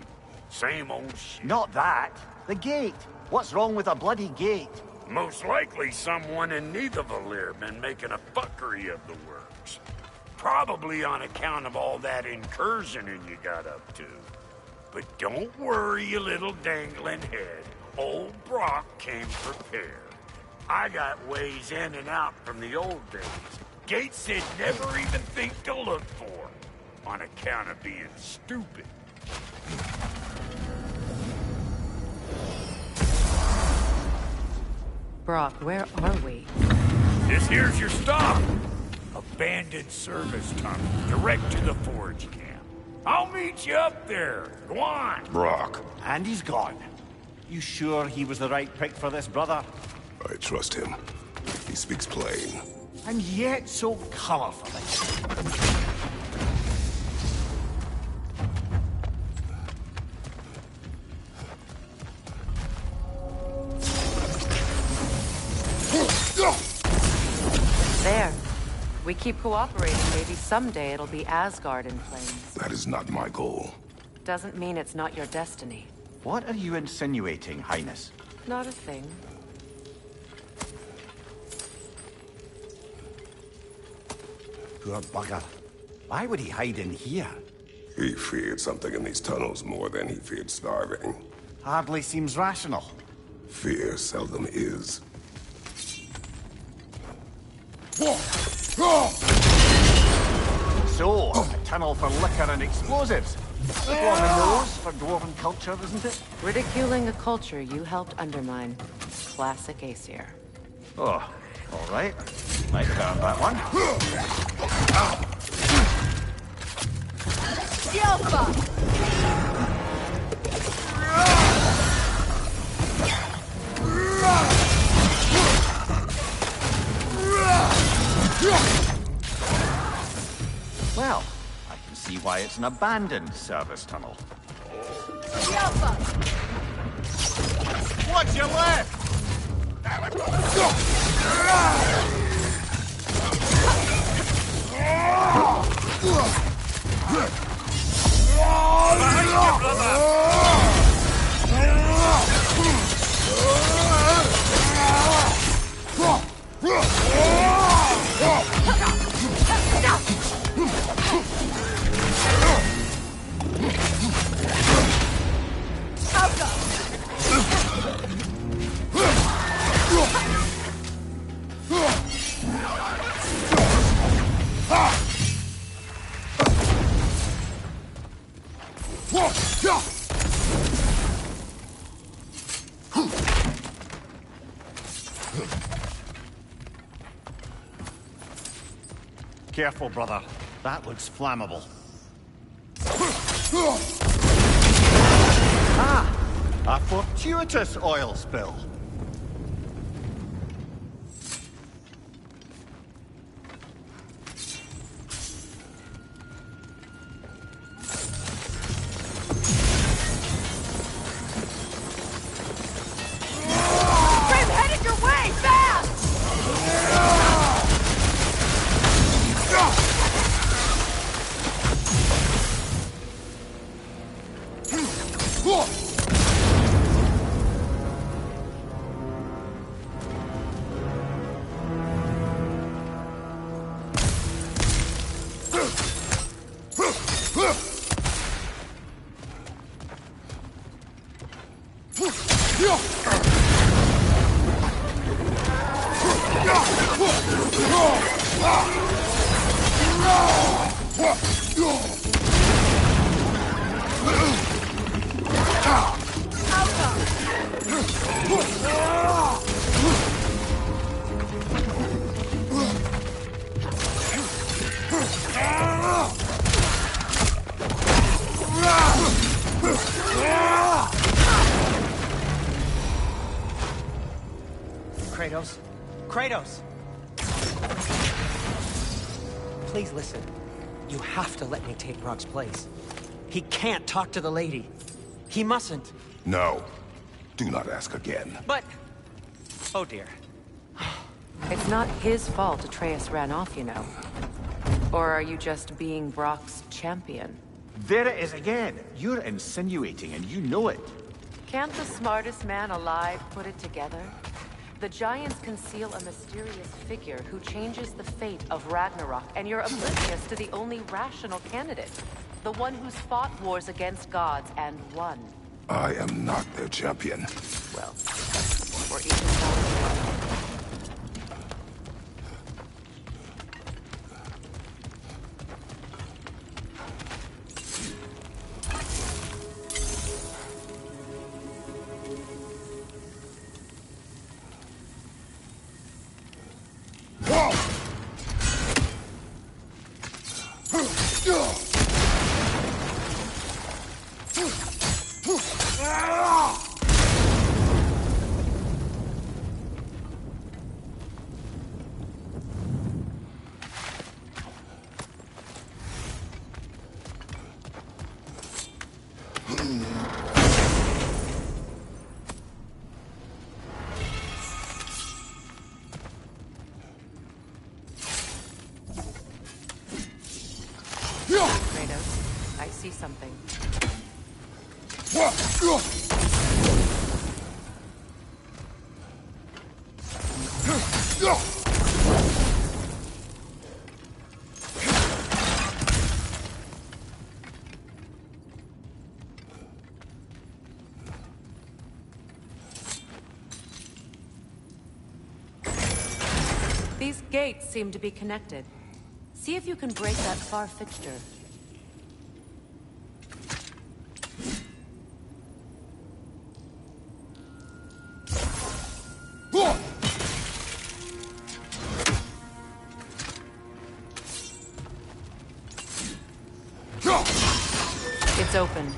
Same old shit. Not that. The gate. What's wrong with a bloody gate? Most likely someone in Nidavellir been making a fuckery of the works. Probably on account of all that incursioning you got up to. But don't worry, you little dangling head. Old Brock came prepared. I got ways in and out from the old days. Gates they'd never even think to look for. On account of being stupid. Brock, where are we? This here's your stop. Abandoned service tunnel, direct to the forge camp. I'll meet you up there. Go on. Brock. And he's gone. You sure he was the right pick for this, brother? I trust him. He speaks plain. And yet so colorfully. There. We keep cooperating, maybe someday it'll be Asgard in flames. That is not my goal. Doesn't mean it's not your destiny. What are you insinuating, Highness? Not a thing. Poor bugger. Why would he hide in here? He feared something in these tunnels more than he feared starving. Hardly seems rational. Fear seldom is. So, a tunnel for liquor and explosives. Good on the nose for dwarven culture, isn't it? Ridiculing a culture you helped undermine. Classic Aesir. Oh, all right. Might turn that one. Well, I can see why it's an abandoned service tunnel. What's your left? Careful, brother. That looks flammable. Ah! A fortuitous oil spill. Grim, headed your way! Fast! Kratos? Kratos! Please listen. You have to let me take Rock's place. He can't talk to the lady. He mustn't. No. Do not ask again. But... Oh dear. It's not his fault Atreus ran off, you know. Or are you just being Brock's champion? There it is again. You're insinuating, and you know it. Can't the smartest man alive put it together? The Giants conceal a mysterious figure who changes the fate of Ragnarok, and you're oblivious to the only rational candidate. The one who's fought wars against gods and won. I am not their champion. Well, we're each entitled. Kratos, I see something. These gates seem to be connected. See if you can break that far fixture. It's open.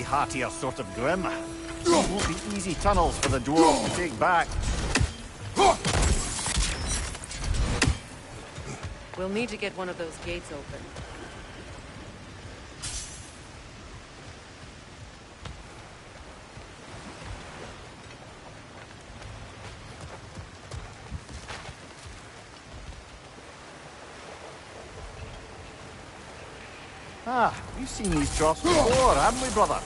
heartier sort of grim. It won't be easy tunnels for the dwarves to take back. We'll need to get one of those gates open. Ah, we've seen these troughs before, haven't we, brother?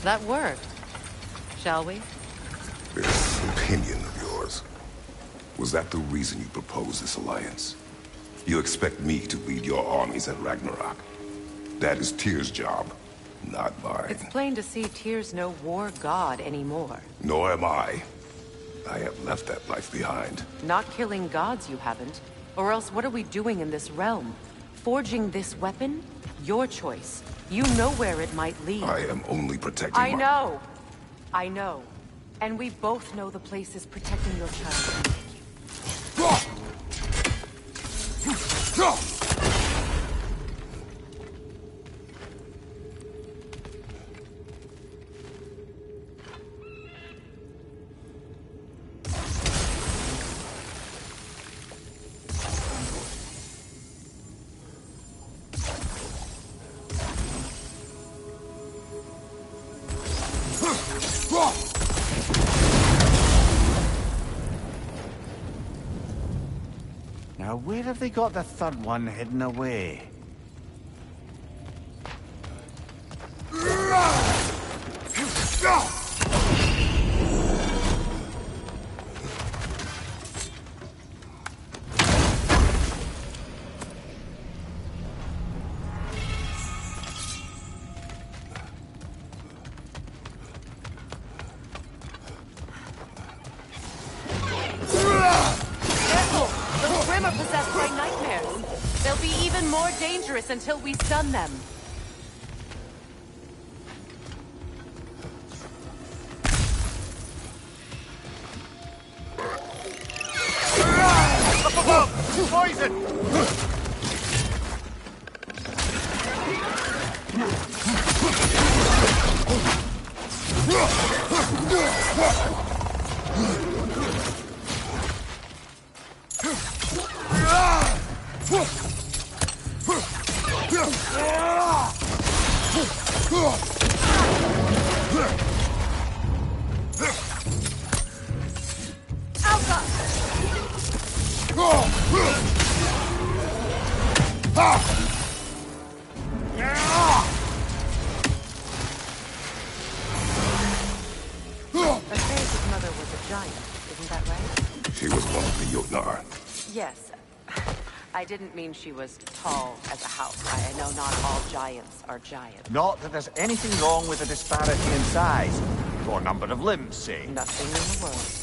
That worked. Shall we? This opinion of yours, was that the reason you proposed this alliance? You expect me to lead your armies at Ragnarok? That is Tyr's job, not mine. It's plain to see Tyr's no war god anymore. Nor am I. I have left that life behind. Not killing gods, you haven't. Or else what are we doing in this realm? Forging this weapon? Your choice. You know where it might lead. I am only protecting I know. I know. And we both know the place is protecting your child. Now, where have they got the third one hidden away? Possessed by nightmares. They'll be even more dangerous until we stun them. Up above! Poison! Atreus' mother was a giant, isn't that right? She was one of the Jotnar. Yes. I didn't mean she was tall as a house. I know not all giants are giants. Not that there's anything wrong with a disparity in size, or number of limbs, say. Nothing in the world.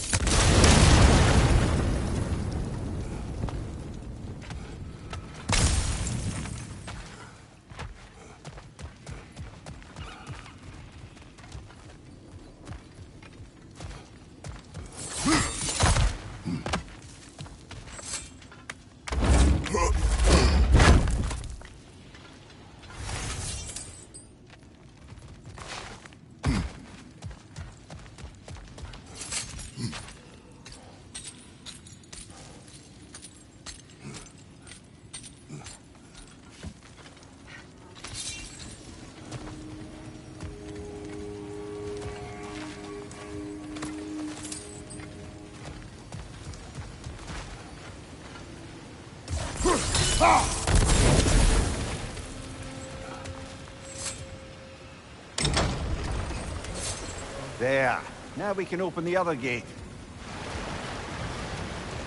There. Now we can open the other gate.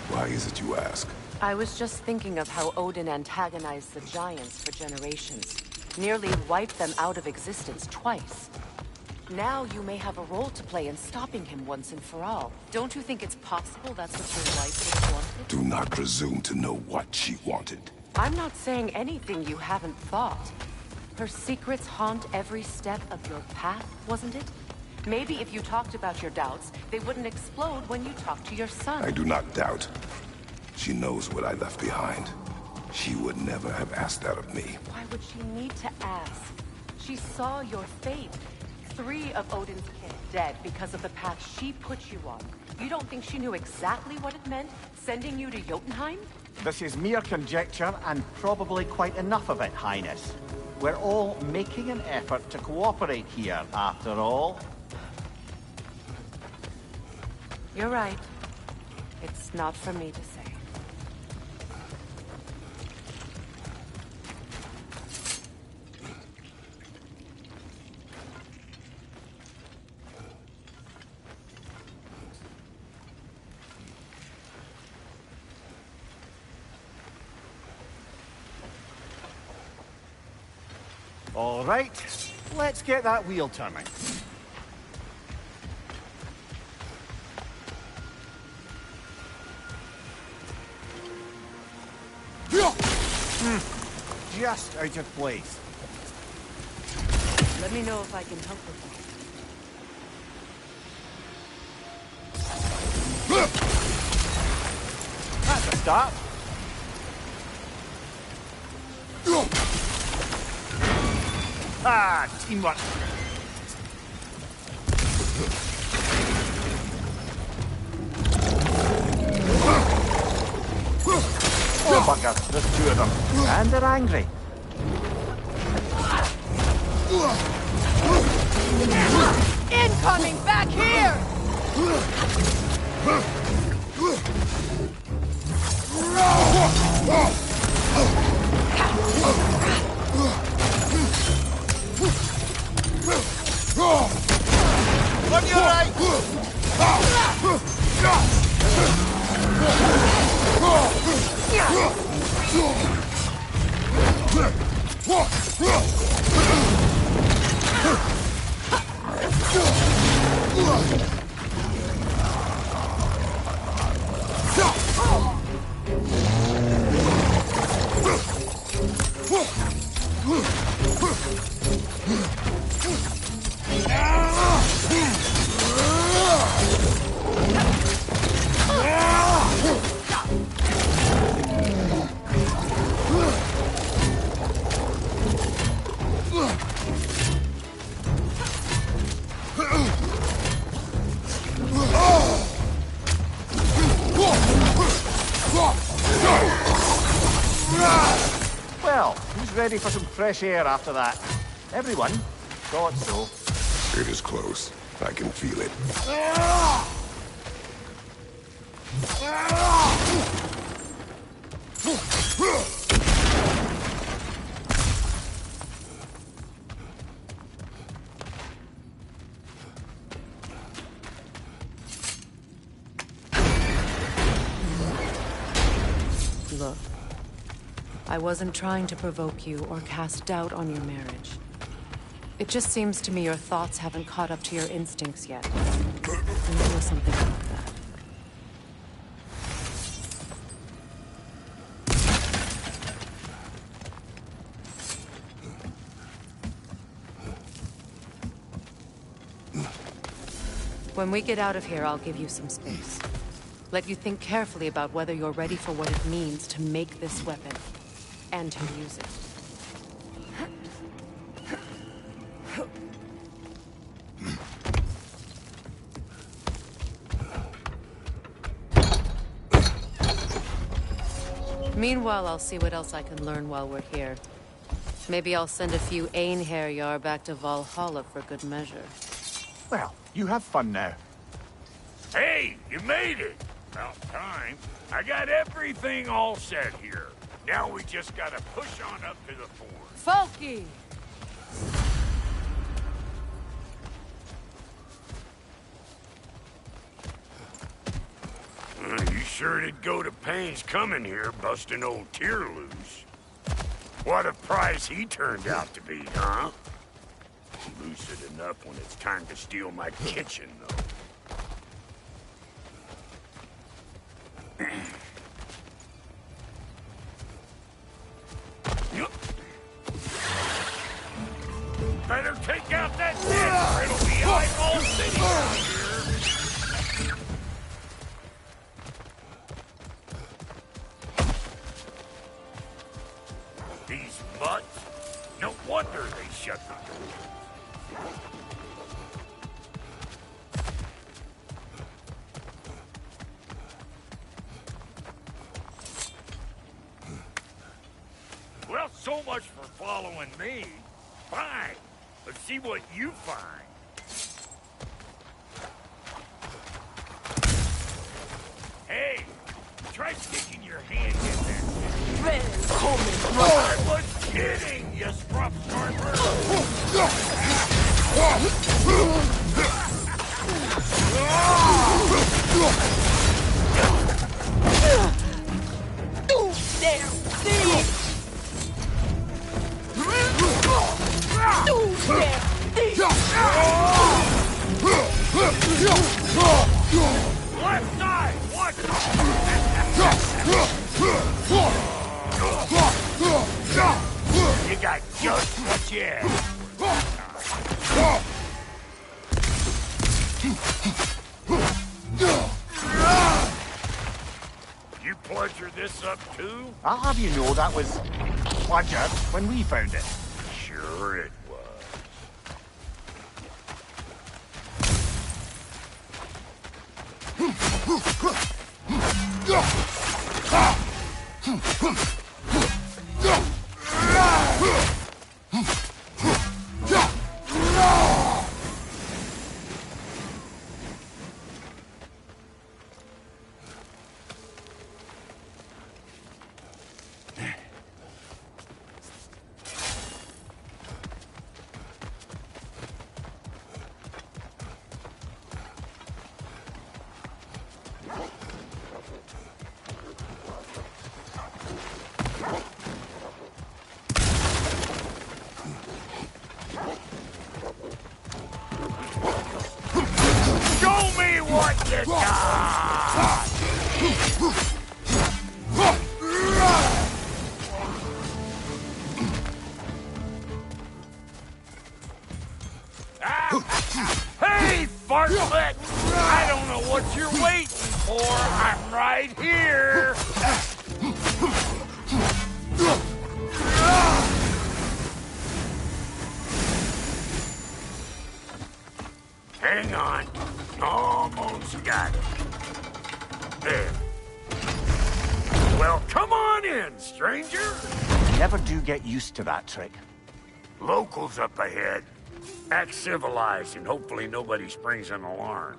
Why is it you ask? I was just thinking of how Odin antagonized the giants for generations. Nearly wiped them out of existence twice. Now you may have a role to play in stopping him once and for all. Don't you think it's possible that's what your wife would have wanted? Do not presume to know what she wanted. I'm not saying anything you haven't thought. Her secrets haunt every step of your path, wasn't it? Maybe if you talked about your doubts, they wouldn't explode when you talked to your son. I do not doubt. She knows what I left behind. She would never have asked that of me. Why would she need to ask? She saw your fate. 3 of Odin's kin dead because of the path she put you on. You don't think she knew exactly what it meant, sending you to Jotunheim? This is mere conjecture, and probably quite enough of it, Highness. We're all making an effort to cooperate here, after all. You're right. It's not for me to say. All right, let's get that wheel turning. Just out of place. Let me know if I can help with that. That's a start. Ah, teamwork. Oh, bugger. There's 2 of them. And they're angry. Incoming! Back here! On your right! Well, who's ready for some fresh air after that? Everyone? Thought so. It is close. I can feel it. Look, I wasn't trying to provoke you or cast doubt on your marriage. It just seems to me your thoughts haven't caught up to your instincts yet. And there was something about that. When we get out of here, I'll give you some space. Let you think carefully about whether you're ready for what it means to make this weapon, and to use it. Meanwhile, I'll see what else I can learn while we're here. Maybe I'll send a few Einherjar back to Valhalla for good measure. Well, you have fun now. Hey, you made it! About time. I got everything all set here. Now we just gotta push on up to the fort. Falky! You sure did go to pains coming here, busting old Tyr loose. What a prize he turned out to be, huh? Lucid enough when it's time to steal my kitchen, though. wonder they shut the door. Well, so much for following me. Fine. Let's see what you find. Hey, try sticking your hand in there. I was kidding, you scruff starver. Left side, watch You got just what you asked. You pleasure this up too? I'll have you know that was pleasure when we found it. Sure it was. What you got? Hey, fartlet! I don't know what you're waiting for. I'm right here. Hang on. Almost got it. There. Well, come on in, stranger. Never do get used to that trick. Locals up ahead. Act civilized and hopefully nobody springs an alarm.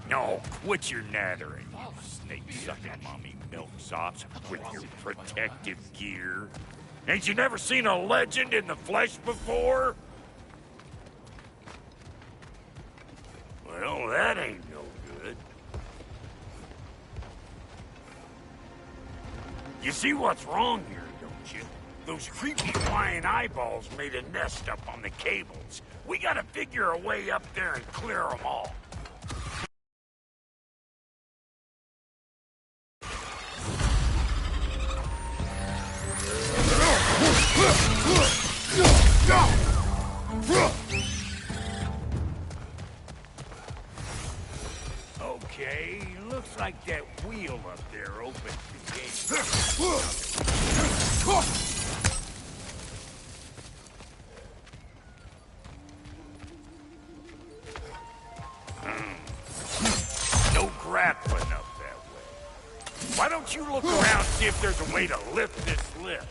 No, quit your nattering, you snake-sucking mommy milksops with your protective gear. Ain't you never seen a legend in the flesh before? Well, that ain't no good. You see what's wrong here, don't you? Those creepy flying eyeballs made a nest up on the cables. We gotta figure a way up there and clear them all. Okay, looks like that wheel up there opens the gate. No grappling up that way. Why don't you look around and see if there's a way to lift this lift?